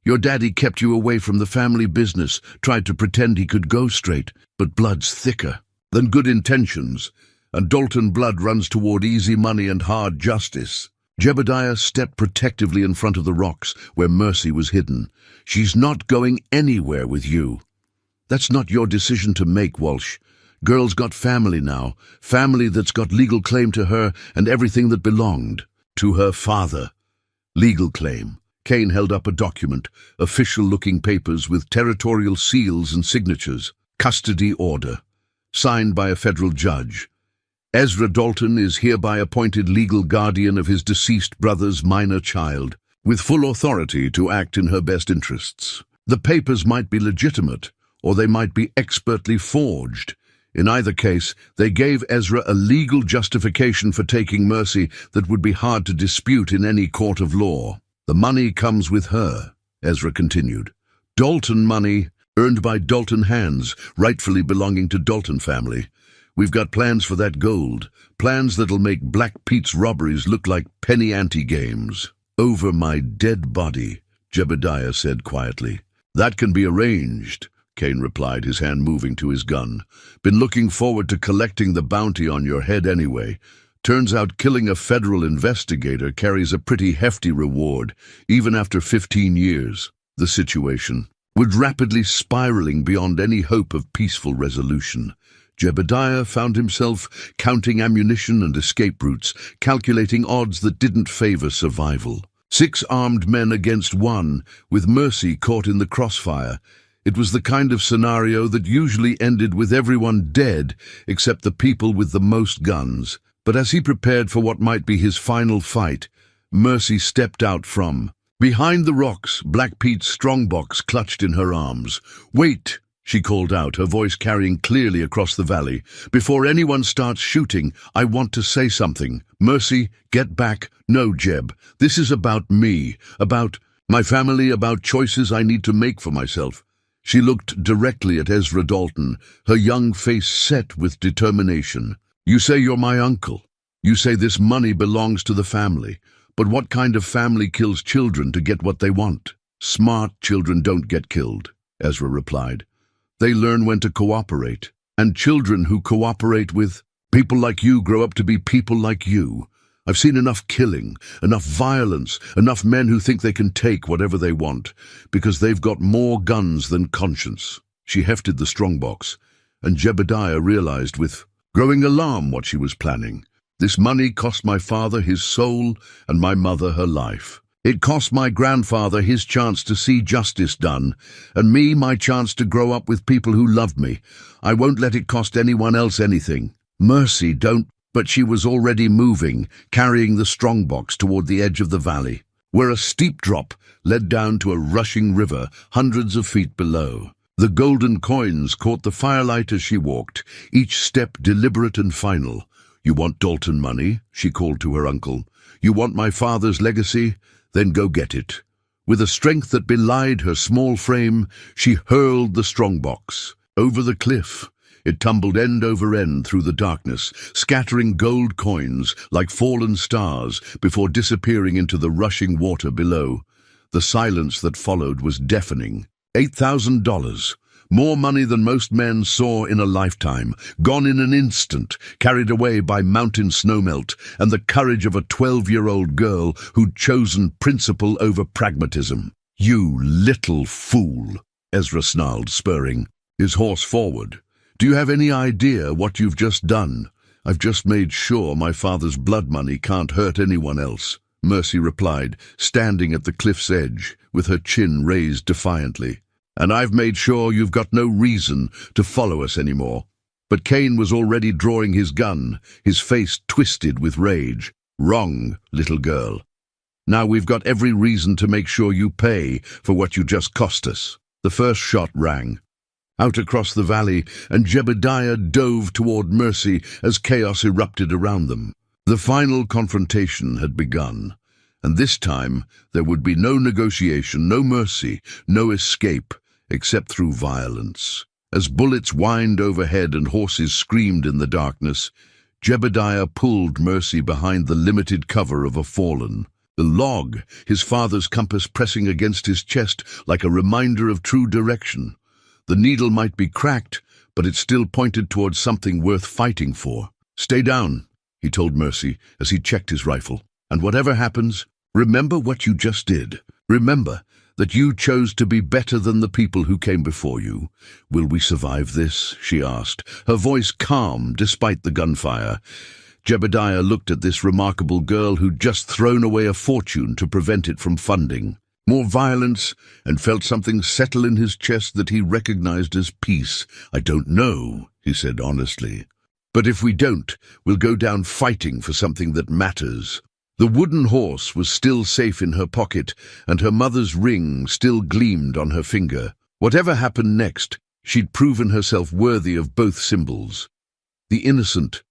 Your daddy kept you away from the family business, tried to pretend he could go straight, but blood's thicker than good intentions, and Dalton blood runs toward easy money and hard justice." Jebediah stepped protectively in front of the rocks where Mercy was hidden. "She's not going anywhere with you." "That's not your decision to make, Walsh. Girl's got family now, family that's got legal claim to her and everything that belonged to her father." Legal claim. Cain held up a document, official-looking papers with territorial seals and signatures. Custody order, signed by a federal judge. Ezra Dalton is hereby appointed legal guardian of his deceased brother's minor child, with full authority to act in her best interests. The papers might be legitimate, or they might be expertly forged. In either case, they gave Ezra a legal justification for taking Mercy that would be hard to dispute in any court of law. "The money comes with her," Ezra continued. "Dalton money, earned by Dalton hands, rightfully belonging to Dalton family. We've got plans for that gold, plans that'll make Black Pete's robberies look like penny ante games. Over my dead body, Jebediah said quietly. That can be arranged, Cain replied, his hand moving to his gun. Been looking forward to collecting the bounty on your head anyway. Turns out killing a federal investigator carries a pretty hefty reward, even after 15 years. The situation was rapidly spiraling beyond any hope of peaceful resolution. Jebediah found himself counting ammunition and escape routes, calculating odds that didn't favor survival. 6 armed men against 1, with Mercy caught in the crossfire. It was the kind of scenario that usually ended with everyone dead except the people with the most guns. But as he prepared for what might be his final fight, Mercy stepped out from behind the rocks. Black Pete's strongbox clutched in her arms. "Wait!" she called out, her voice carrying clearly across the valley. "Before anyone starts shooting, I want to say something. Mercy, get back. No, Jeb. This is about me, about my family, about choices I need to make for myself." She looked directly at Ezra Dalton, her young face set with determination. "You say you're my uncle. You say this money belongs to the family. But what kind of family kills children to get what they want?" "Smart children don't get killed," Ezra replied. "They learn when to cooperate. And children who cooperate with people like you grow up to be people like you. I've seen enough killing, enough violence, enough men who think they can take whatever they want, because they've got more guns than conscience." She hefted the strongbox, and Jebediah realized with growing alarm what she was planning. This money cost my father his soul and my mother her life. It cost my grandfather his chance to see justice done, and me my chance to grow up with people who loved me. I won't let it cost anyone else anything. Mercy, don't. But she was already moving, carrying the strongbox toward the edge of the valley, where a steep drop led down to a rushing river hundreds of feet below. The golden coins caught the firelight as she walked, each step deliberate and final. "You want Dalton money?" she called to her uncle. "You want my father's legacy? Then go get it." With a strength that belied her small frame, she hurled the strongbox over the cliff. It tumbled end over end through the darkness, scattering gold coins like fallen stars before disappearing into the rushing water below. The silence that followed was deafening. $8,000. More money than most men saw in a lifetime, gone in an instant, carried away by mountain snowmelt and the courage of a 12-year-old girl who'd chosen principle over pragmatism. "You little fool," Ezra snarled, spurring his horse forward. "Do you have any idea what you've just done?" "I've just made sure my father's blood money can't hurt anyone else," Mercy replied, standing at the cliff's edge, with her chin raised defiantly. "And I've made sure you've got no reason to follow us anymore." But Cain was already drawing his gun, his face twisted with rage. "Wrong, little girl. Now we've got every reason to make sure you pay for what you just cost us." The first shot rang out across the valley, and Jebediah dove toward Mercy as chaos erupted around them. The final confrontation had begun, and this time there would be no negotiation, no mercy, no escape, except through violence. As bullets whined overhead and horses screamed in the darkness, Jebediah pulled Mercy behind the limited cover of a fallen. The log, his father's compass pressing against his chest like a reminder of true direction. The needle might be cracked, but it still pointed towards something worth fighting for. "Stay down," he told Mercy as he checked his rifle. "And whatever happens, remember what you just did. Remember that you chose to be better than the people who came before you." "Will we survive this?" she asked, her voice calm despite the gunfire. Jebediah looked at this remarkable girl who'd just thrown away a fortune to prevent it from funding. More violence, and felt something settle in his chest that he recognized as peace. "I don't know," he said honestly. "But if we don't, we'll go down fighting for something that matters." The wooden horse was still safe in her pocket, and her mother's ring still gleamed on her finger. Whatever happened next, she'd proven herself worthy of both symbols. The innocent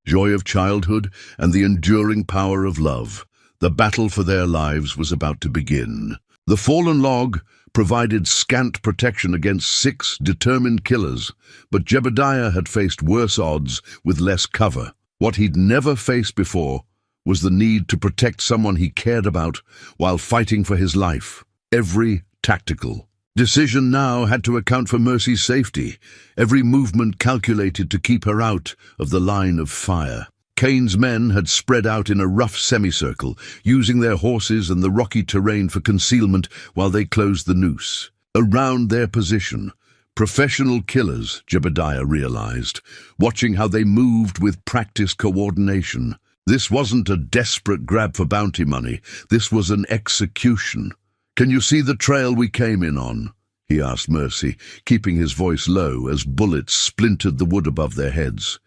joy of childhood and the enduring power of love. The battle for their lives was about to begin. The fallen log, provided scant protection against 6 determined killers, but Jebediah had faced worse odds with less cover. What he'd never faced before was the need to protect someone he cared about while fighting for his life. Every tactical decision now had to account for Mercy's safety, every movement calculated to keep her out of the line of fire. Kane's men had spread out in a rough semicircle, using their horses and the rocky terrain for concealment while they closed the noose. Around their position, professional killers, Jebediah realized, watching how they moved with practiced coordination. This wasn't a desperate grab for bounty money, this was an execution. "Can you see the trail we came in on?" he asked Mercy, keeping his voice low as bullets splintered the wood above their heads.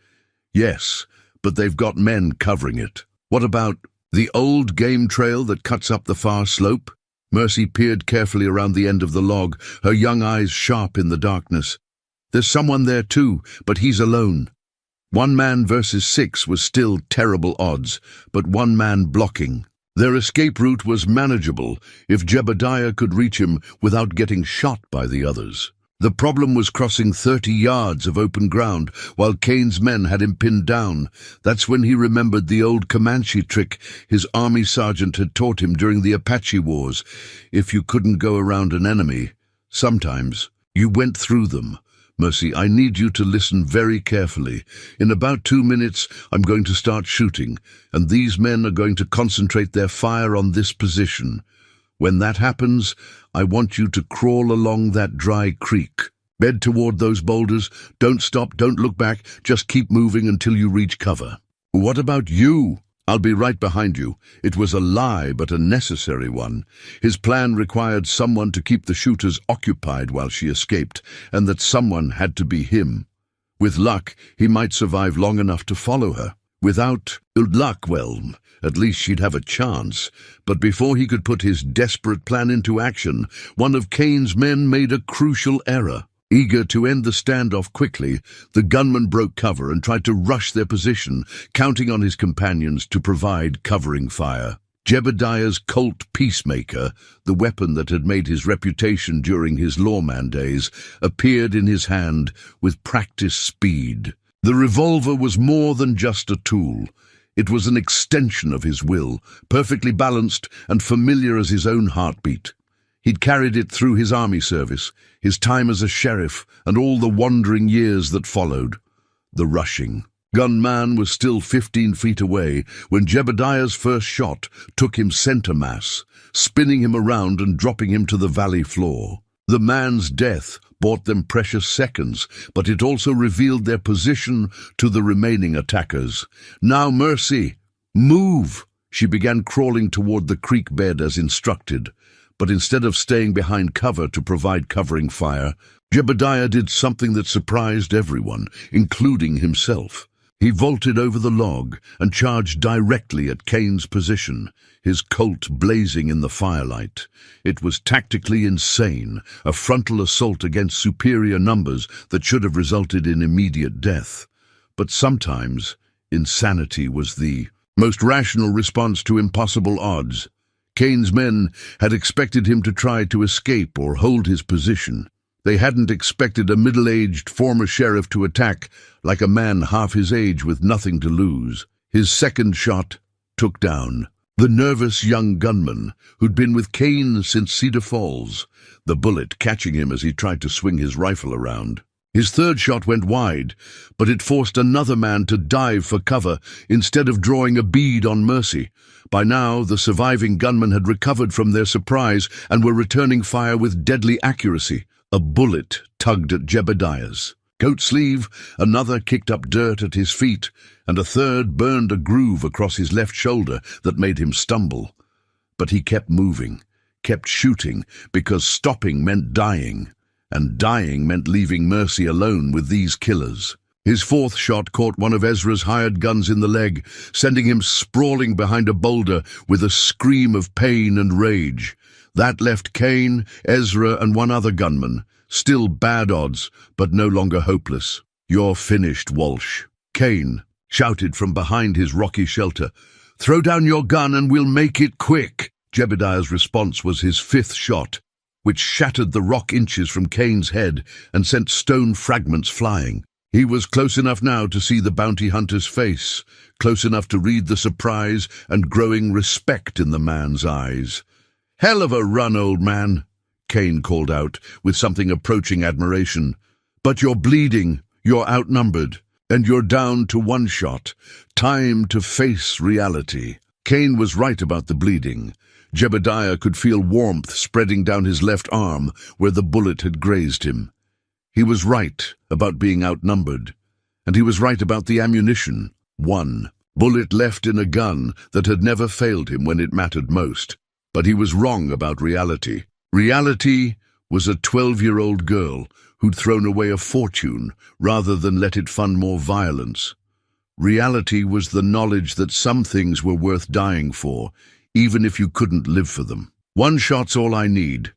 "Yes, but they've got men covering it." "What about the old game trail that cuts up the far slope?" Mercy peered carefully around the end of the log, her young eyes sharp in the darkness. "There's someone there too, but he's alone." 1 man versus 6 was still terrible odds, but 1 man blocking. Their escape route was manageable if Jebediah could reach him without getting shot by the others. The problem was crossing 30 yards of open ground while Kane's men had him pinned down. That's when he remembered the old Comanche trick his army sergeant had taught him during the Apache Wars. If you couldn't go around an enemy, sometimes you went through them. "Mercy, I need you to listen very carefully. In about 2 minutes, I'm going to start shooting, and these men are going to concentrate their fire on this position. When that happens, I want you to crawl along that dry creek. Bed toward those boulders. Don't stop, don't look back. Just keep moving until you reach cover." "What about you?" "I'll be right behind you." It was a lie, but a necessary one. His plan required someone to keep the shooters occupied while she escaped, and that someone had to be him. With luck, he might survive long enough to follow her. Without luck, well, at least she'd have a chance. But before he could put his desperate plan into action, one of Kane's men made a crucial error. Eager to end the standoff quickly, the gunman broke cover and tried to rush their position, counting on his companions to provide covering fire. Jebediah's Colt Peacemaker, the weapon that had made his reputation during his lawman days, appeared in his hand with practiced speed. The revolver was more than just a tool. It was an extension of his will, perfectly balanced and familiar as his own heartbeat. He'd carried it through his army service, his time as a sheriff, and all the wandering years that followed. The rushing gunman was still 15 feet away when Jebediah's first shot took him center mass, spinning him around and dropping him to the valley floor. The man's death bought them precious seconds, but it also revealed their position to the remaining attackers. "Now, Mercy, move!" She began crawling toward the creek bed as instructed. But instead of staying behind cover to provide covering fire, Jebediah did something that surprised everyone, including himself. He vaulted over the log and charged directly at Kane's position, his Colt blazing in the firelight. It was tactically insane, a frontal assault against superior numbers that should have resulted in immediate death. But sometimes, insanity was the most rational response to impossible odds. Kane's men had expected him to try to escape or hold his position. They hadn't expected a middle-aged former sheriff to attack like a man half his age with nothing to lose. His second shot took down the nervous young gunman who'd been with Kane since Cedar Falls, the bullet catching him as he tried to swing his rifle around. His third shot went wide, but it forced another man to dive for cover instead of drawing a bead on Mercy. By now, the surviving gunmen had recovered from their surprise and were returning fire with deadly accuracy. A bullet tugged at Jebediah's coat sleeve, another kicked up dirt at his feet, and a third burned a groove across his left shoulder that made him stumble. But he kept moving, kept shooting, because stopping meant dying, and dying meant leaving Mercy alone with these killers. His fourth shot caught one of Ezra's hired guns in the leg, sending him sprawling behind a boulder with a scream of pain and rage. That left Kane, Ezra, and one other gunman, still bad odds, but no longer hopeless. "You're finished, Walsh." Kane shouted from behind his rocky shelter. "Throw down your gun and we'll make it quick." Jebediah's response was his fifth shot, which shattered the rock inches from Cain's head and sent stone fragments flying. He was close enough now to see the bounty hunter's face, close enough to read the surprise and growing respect in the man's eyes. "Hell of a run, old man," Cain called out, with something approaching admiration. "But you're bleeding, you're outnumbered, and you're down to one shot. Time to face reality." Cain was right about the bleeding. Jebediah could feel warmth spreading down his left arm where the bullet had grazed him. He was right about being outnumbered, and he was right about the ammunition. One bullet left in a gun that had never failed him when it mattered most. But he was wrong about reality. Reality was a 12-year-old girl who'd thrown away a fortune rather than let it fund more violence. Reality was the knowledge that some things were worth dying for, even if you couldn't live for them. "One shot's all I need,"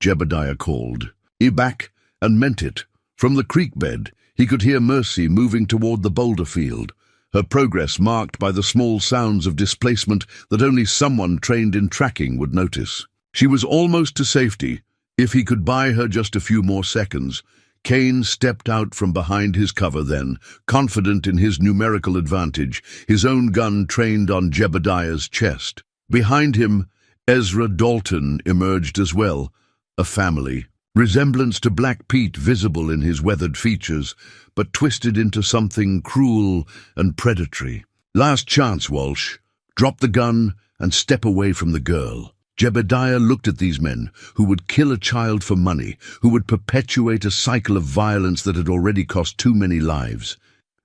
Jebediah called. He back and meant it. From the creek bed, he could hear Mercy moving toward the boulder field, her progress marked by the small sounds of displacement that only someone trained in tracking would notice. She was almost to safety. If he could buy her just a few more seconds. Cain stepped out from behind his cover then, confident in his numerical advantage, his own gun trained on Jebediah's chest. Behind him, Ezra Dalton emerged as well, a family. Resemblance to Black Pete visible in his weathered features, but twisted into something cruel and predatory. "Last chance, Walsh. Drop the gun and step away from the girl." Jebediah looked at these men who would kill a child for money, who would perpetuate a cycle of violence that had already cost too many lives,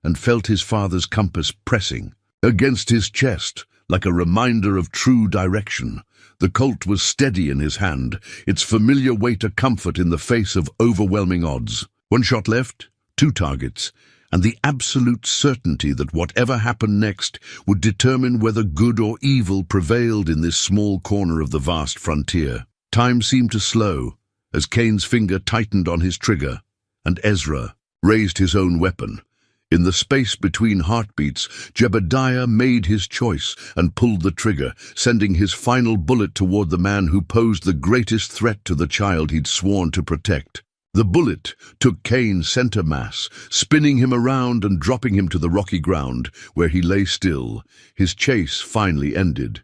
and felt his father's compass pressing against his chest like a reminder of true direction. The Colt was steady in his hand, its familiar weight a comfort in the face of overwhelming odds. One shot left, 2 targets, and the absolute certainty that whatever happened next would determine whether good or evil prevailed in this small corner of the vast frontier. Time seemed to slow as Cain's finger tightened on his trigger, and Ezra raised his own weapon. In the space between heartbeats, Jebediah made his choice and pulled the trigger, sending his final bullet toward the man who posed the greatest threat to the child he'd sworn to protect. The bullet took Cain center mass, spinning him around and dropping him to the rocky ground, where he lay still. His chase finally ended.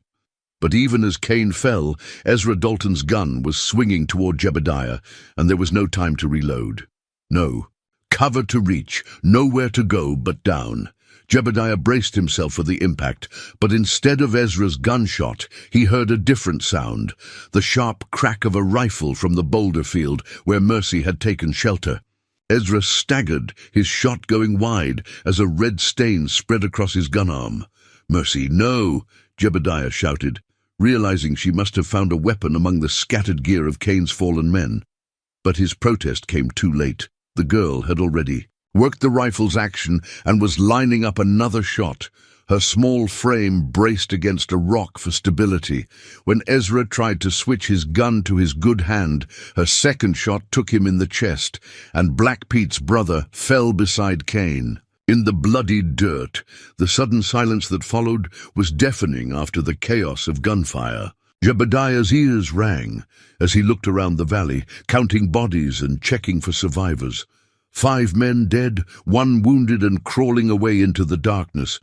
But even as Cain fell, Ezra Dalton's gun was swinging toward Jebediah, and there was no time to reload. No. Cover to reach, nowhere to go but down. Jebediah braced himself for the impact, but instead of Ezra's gunshot, he heard a different sound, the sharp crack of a rifle from the boulder field where Mercy had taken shelter. Ezra staggered, his shot going wide as a red stain spread across his gun arm. "Mercy, no!" Jebediah shouted, realizing she must have found a weapon among the scattered gear of Cain's fallen men. But his protest came too late. The girl had already worked the rifle's action and was lining up another shot, her small frame braced against a rock for stability. When Ezra tried to switch his gun to his good hand, her second shot took him in the chest, and Black Pete's brother fell beside Cain. In the bloody dirt, the sudden silence that followed was deafening after the chaos of gunfire. Jebediah's ears rang as he looked around the valley, counting bodies and checking for survivors. 5 men dead, 1 wounded and crawling away into the darkness,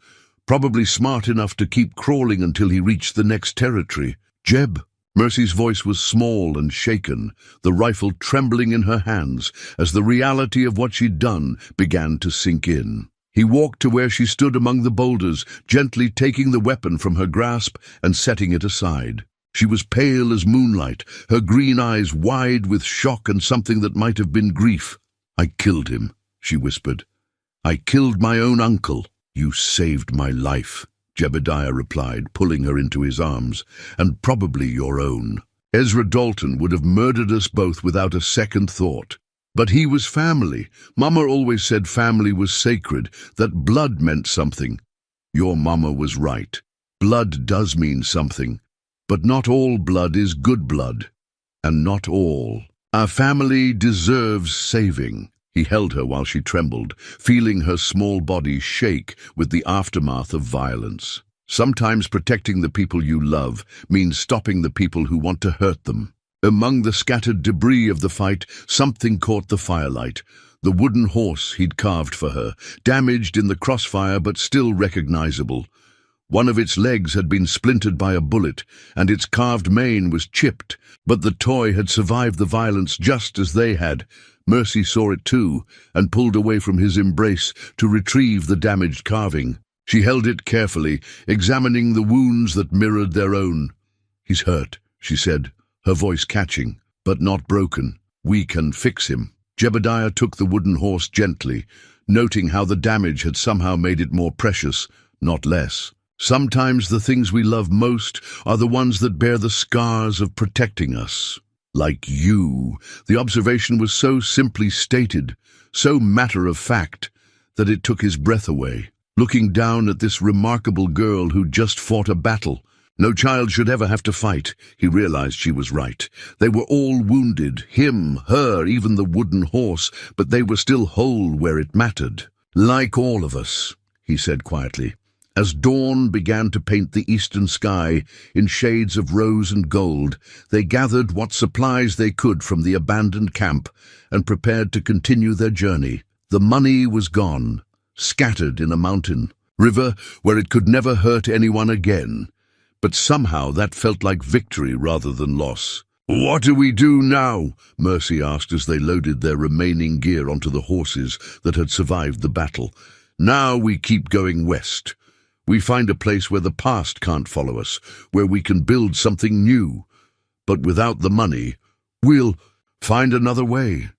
probably smart enough to keep crawling until he reached the next territory. "Jeb!" Mercy's voice was small and shaken, the rifle trembling in her hands as the reality of what she'd done began to sink in. He walked to where she stood among the boulders, gently taking the weapon from her grasp and setting it aside. She was pale as moonlight, her green eyes wide with shock and something that might have been grief. "I killed him," she whispered. "I killed my own uncle." "You saved my life," Jebediah replied, pulling her into his arms, "and probably your own. Ezra Dalton would have murdered us both without a second thought. But he was family. Mama always said family was sacred, that blood meant something. Your mama was right. Blood does mean something. But not all blood is good blood, and not all. Our family deserves saving." He held her while she trembled, feeling her small body shake with the aftermath of violence. Sometimes protecting the people you love means stopping the people who want to hurt them. Among the scattered debris of the fight, something caught the firelight. The wooden horse he'd carved for her, damaged in the crossfire but still recognizable. One of its legs had been splintered by a bullet, and its carved mane was chipped, but the toy had survived the violence just as they had. Mercy saw it too, and pulled away from his embrace to retrieve the damaged carving. She held it carefully, examining the wounds that mirrored their own. "He's hurt," she said, her voice catching, "but not broken. We can fix him." Jebediah took the wooden horse gently, noting how the damage had somehow made it more precious, not less. Sometimes the things we love most are the ones that bear the scars of protecting us. Like you. The observation was so simply stated, so matter-of-fact, that it took his breath away. Looking down at this remarkable girl who'd just fought a battle. No child should ever have to fight. He realized she was right. They were all wounded, him, her, even the wooden horse, but they were still whole where it mattered. "Like all of us," he said quietly. As dawn began to paint the eastern sky in shades of rose and gold, they gathered what supplies they could from the abandoned camp and prepared to continue their journey. The money was gone, scattered in a mountain river where it could never hurt anyone again. But somehow that felt like victory rather than loss. "What do we do now?" Mercy asked as they loaded their remaining gear onto the horses that had survived the battle. "Now we keep going west. We find a place where the past can't follow us, where we can build something new. But without the money, we'll find another way.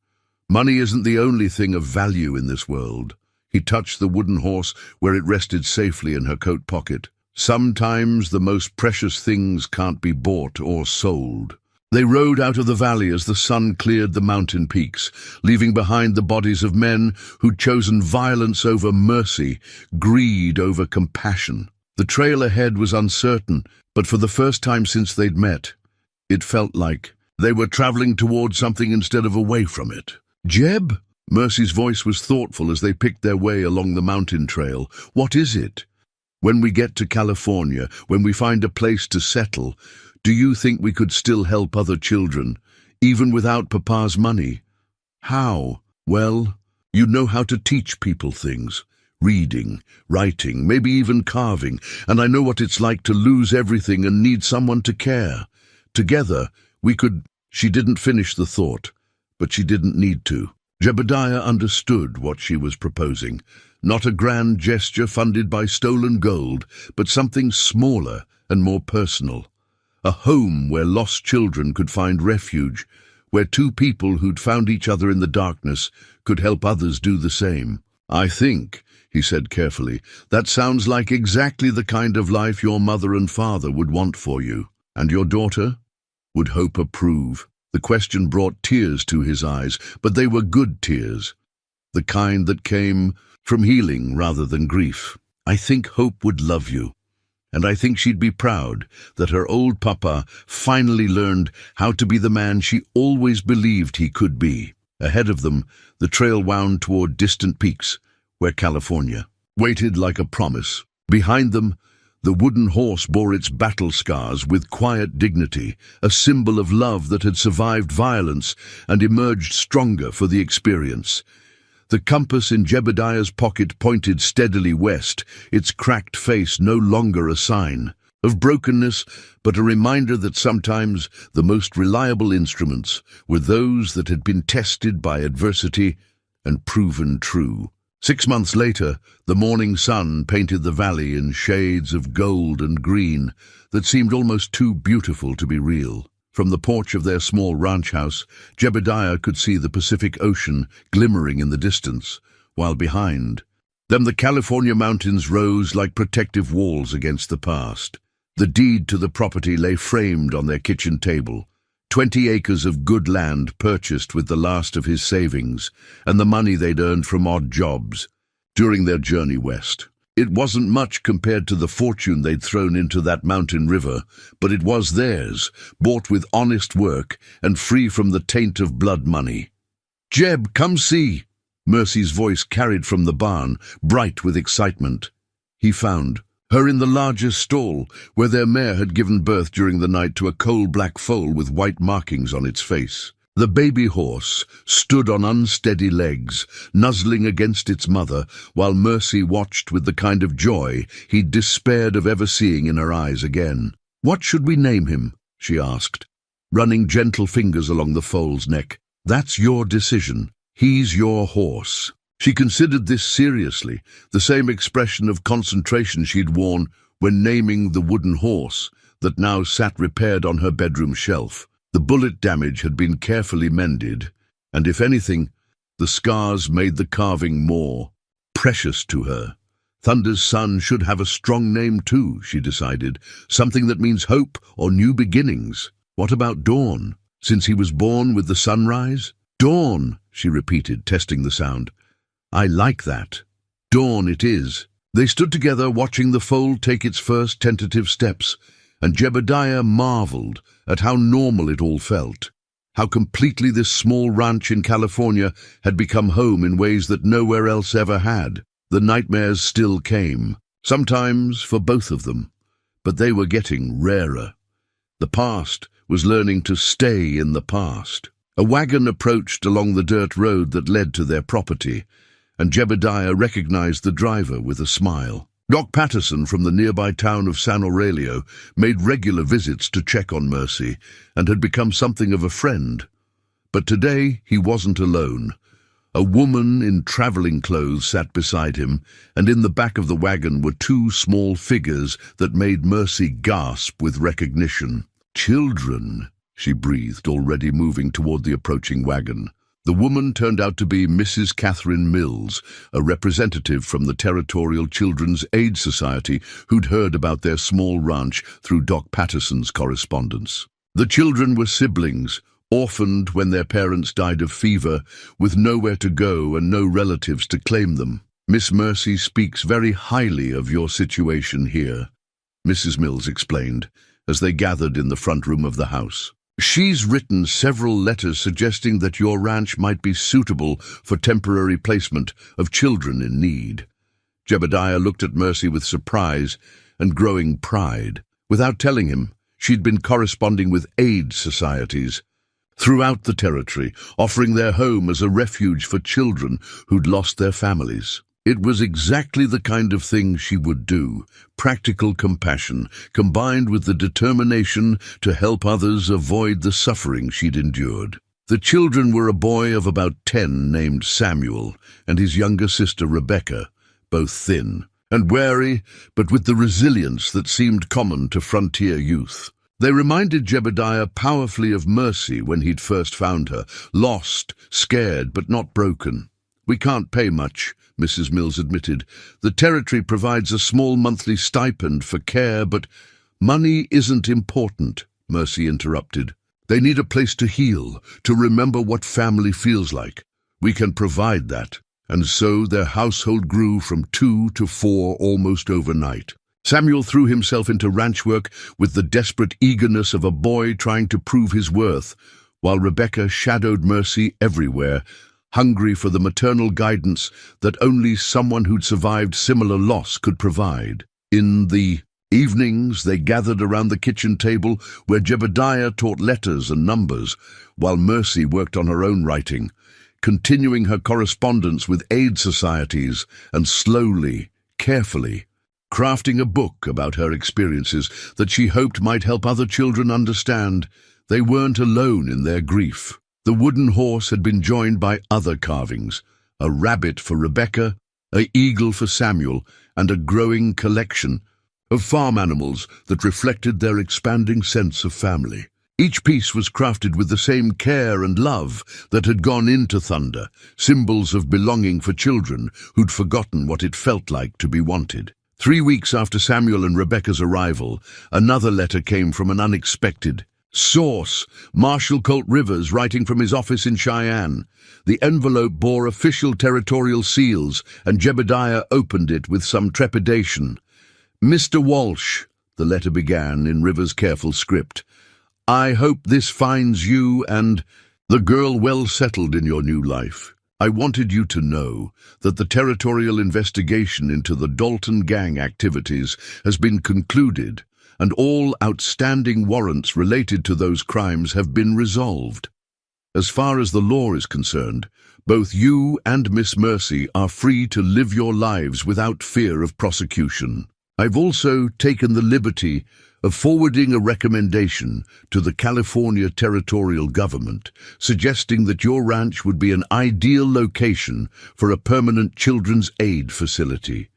Money isn't the only thing of value in this world." He touched the wooden horse where it rested safely in her coat pocket. "Sometimes the most precious things can't be bought or sold." They rode out of the valley as the sun cleared the mountain peaks, leaving behind the bodies of men who'd chosen violence over mercy, greed over compassion. The trail ahead was uncertain, but for the first time since they'd met, it felt like they were traveling toward something instead of away from it. "Jeb?" Mercy's voice was thoughtful as they picked their way along the mountain trail. "What is it? When we get to California, when we find a place to settle, do you think we could still help other children, even without Papa's money?" "How?" "Well, you know how to teach people things. Reading, writing, maybe even carving, and I know what it's like to lose everything and need someone to care. Together, we could—" She didn't finish the thought, but she didn't need to. Jebediah understood what she was proposing. Not a grand gesture funded by stolen gold, but something smaller and more personal. A home where lost children could find refuge, where two people who'd found each other in the darkness could help others do the same. "I think," he said carefully, "that sounds like exactly the kind of life your mother and father would want for you. And your daughter? Would Hope approve?" The question brought tears to his eyes, but they were good tears. The kind that came from healing rather than grief. "I think Hope would love you. And I think she'd be proud that her old papa finally learned how to be the man she always believed he could be." Ahead of them, the trail wound toward distant peaks, where California waited like a promise. Behind them, the wooden horse bore its battle scars with quiet dignity, a symbol of love that had survived violence and emerged stronger for the experience. The compass in Jebediah's pocket pointed steadily west, its cracked face no longer a sign of brokenness, but a reminder that sometimes the most reliable instruments were those that had been tested by adversity and proven true. 6 months later, the morning sun painted the valley in shades of gold and green that seemed almost too beautiful to be real. From the porch of their small ranch house, Jebediah could see the Pacific Ocean glimmering in the distance, while behind them the California mountains rose like protective walls against the past. The deed to the property lay framed on their kitchen table, 20 acres of good land purchased with the last of his savings and the money they'd earned from odd jobs during their journey west. It wasn't much compared to the fortune they'd thrown into that mountain river, but it was theirs, bought with honest work and free from the taint of blood money. "Jeb, come see!" Mercy's voice carried from the barn, bright with excitement. He found Her in the largest stall, where their mare had given birth during the night to a coal-black foal with white markings on its face. The baby horse stood on unsteady legs, nuzzling against its mother, while Mercy watched with the kind of joy he'd despaired of ever seeing in her eyes again. "What should we name him?" she asked, running gentle fingers along the foal's neck. "That's your decision. He's your horse." She considered this seriously, the same expression of concentration she'd worn when naming the wooden horse that now sat repaired on her bedroom shelf. The bullet damage had been carefully mended, and if anything, the scars made the carving more precious to her. Thunder's son should have a strong name too, she decided, something that means hope or new beginnings. What about Dawn, since he was born with the sunrise? "Dawn," she repeated, testing the sound. "I like that. Dawn it is." They stood together watching the foal take its first tentative steps, and Jebediah marveled at how normal it all felt, how completely this small ranch in California had become home in ways that nowhere else ever had. The nightmares still came, sometimes for both of them, but they were getting rarer. The past was learning to stay in the past. A wagon approached along the dirt road that led to their property, and Jebediah recognized the driver with a smile. Doc Patterson from the nearby town of San Aurelio made regular visits to check on Mercy and had become something of a friend. But today he wasn't alone. A woman in traveling clothes sat beside him, and in the back of the wagon were two small figures that made Mercy gasp with recognition. "Children," she breathed, already moving toward the approaching wagon. The woman turned out to be Mrs. Catherine Mills, a representative from the Territorial Children's Aid Society who'd heard about their small ranch through Doc Patterson's correspondence. The children were siblings, orphaned when their parents died of fever, with nowhere to go and no relatives to claim them. "Miss Mercy speaks very highly of your situation here," Mrs. Mills explained, as they gathered in the front room of the house. "She's written several letters suggesting that your ranch might be suitable for temporary placement of children in need." Jebediah looked at Mercy with surprise and growing pride. Without telling him, she'd been corresponding with aid societies throughout the territory, offering their home as a refuge for children who'd lost their families. It was exactly the kind of thing she would do, practical compassion, combined with the determination to help others avoid the suffering she'd endured. The children were a boy of about 10 named Samuel and his younger sister Rebecca, both thin and wary, but with the resilience that seemed common to frontier youth. They reminded Jebediah powerfully of Mercy when he'd first found her, lost, scared, but not broken. "We can't pay much," Mrs. Mills admitted. "The territory provides a small monthly stipend for care, but—" "Money isn't important," Mercy interrupted. "They need a place to heal, to remember what family feels like. We can provide that." And so their household grew from 2 to 4 almost overnight. Samuel threw himself into ranch work with the desperate eagerness of a boy trying to prove his worth, while Rebecca shadowed Mercy everywhere, hungry for the maternal guidance that only someone who'd survived similar loss could provide. In the evenings, they gathered around the kitchen table where Jebediah taught letters and numbers, while Mercy worked on her own writing, continuing her correspondence with aid societies and slowly, carefully, crafting a book about her experiences that she hoped might help other children understand they weren't alone in their grief. The wooden horse had been joined by other carvings, a rabbit for Rebecca, an eagle for Samuel, and a growing collection of farm animals that reflected their expanding sense of family. Each piece was crafted with the same care and love that had gone into Thunder, symbols of belonging for children who'd forgotten what it felt like to be wanted. 3 weeks after Samuel and Rebecca's arrival, another letter came from an unexpected source, Marshall Colt Rivers, writing from his office in Cheyenne. The envelope bore official territorial seals, and Jebediah opened it with some trepidation. "Mr. Walsh," the letter began in Rivers' careful script, "I hope this finds you and the girl well settled in your new life. I wanted you to know that the territorial investigation into the Dalton gang activities has been concluded, and all outstanding warrants related to those crimes have been resolved. As far as the law is concerned, both you and Miss Mercy are free to live your lives without fear of prosecution. I've also taken the liberty of forwarding a recommendation to the California territorial government, suggesting that your ranch would be an ideal location for a permanent children's aid facility.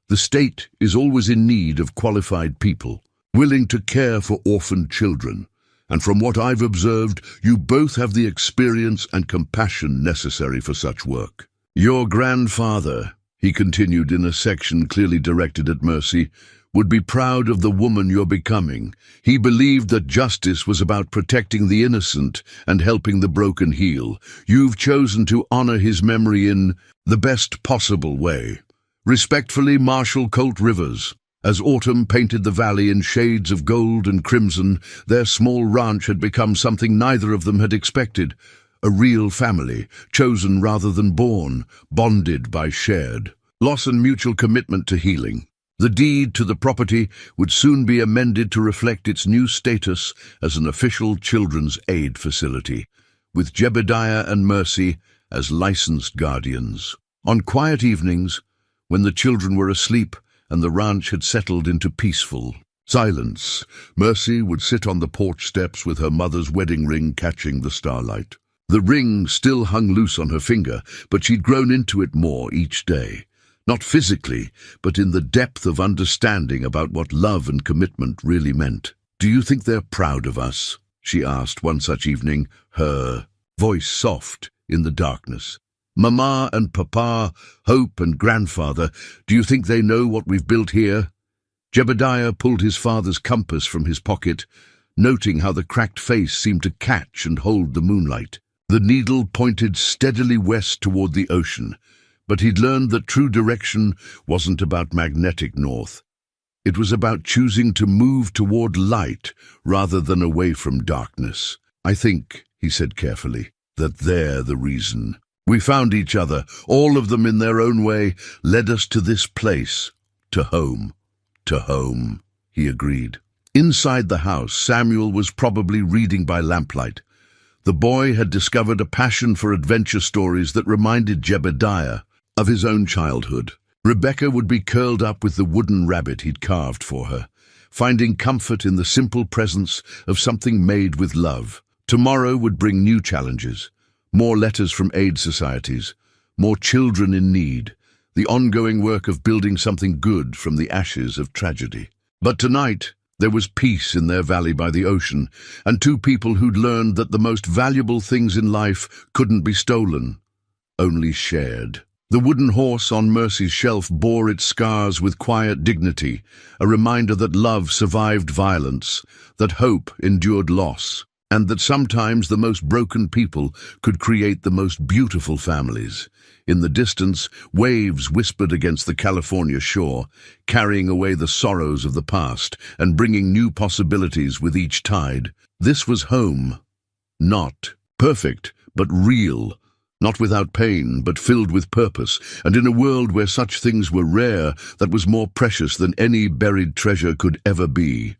The state is always in need of qualified people, willing to care for orphaned children. And from what I've observed, you both have the experience and compassion necessary for such work. Your grandfather, he continued in a section clearly directed at Mercy, would be proud of the woman you're becoming. He believed that justice was about protecting the innocent and helping the broken heal. You've chosen to honor his memory in the best possible way. Respectfully, Marshal Colt Rivers. As autumn painted the valley in shades of gold and crimson, their small ranch had become something neither of them had expected. A real family, chosen rather than born, bonded by shared loss and mutual commitment to healing. The deed to the property would soon be amended to reflect its new status as an official children's aid facility, with Jebediah and Mercy as licensed guardians. On quiet evenings, when the children were asleep and the ranch had settled into peaceful silence, Mercy would sit on the porch steps with her mother's wedding ring catching the starlight. The ring still hung loose on her finger, but she'd grown into it more each day. Not physically, but in the depth of understanding about what love and commitment really meant. "Do you think they're proud of us?" she asked one such evening, her voice soft in the darkness. "Mama and Papa, Hope and Grandfather, do you think they know what we've built here?" Jebediah pulled his father's compass from his pocket, noting how the cracked face seemed to catch and hold the moonlight. The needle pointed steadily west toward the ocean, but he'd learned that true direction wasn't about magnetic north. It was about choosing to move toward light rather than away from darkness. "I think," he said carefully, "that they're the reason. We found each other. All of them in their own way led us to this place, to home." "To home," he agreed. Inside the house, Samuel was probably reading by lamplight. The boy had discovered a passion for adventure stories that reminded Jebediah of his own childhood. Rebecca would be curled up with the wooden rabbit he'd carved for her, finding comfort in the simple presence of something made with love. Tomorrow would bring new challenges, more letters from aid societies, more children in need, the ongoing work of building something good from the ashes of tragedy. But tonight, there was peace in their valley by the ocean, and two people who'd learned that the most valuable things in life couldn't be stolen, only shared. The wooden horse on Mercy's shelf bore its scars with quiet dignity, a reminder that love survived violence, that hope endured loss, and that sometimes the most broken people could create the most beautiful families. In the distance, waves whispered against the California shore, carrying away the sorrows of the past and bringing new possibilities with each tide. This was home. Not perfect, but real. Not without pain, but filled with purpose, and in a world where such things were rare, that was more precious than any buried treasure could ever be.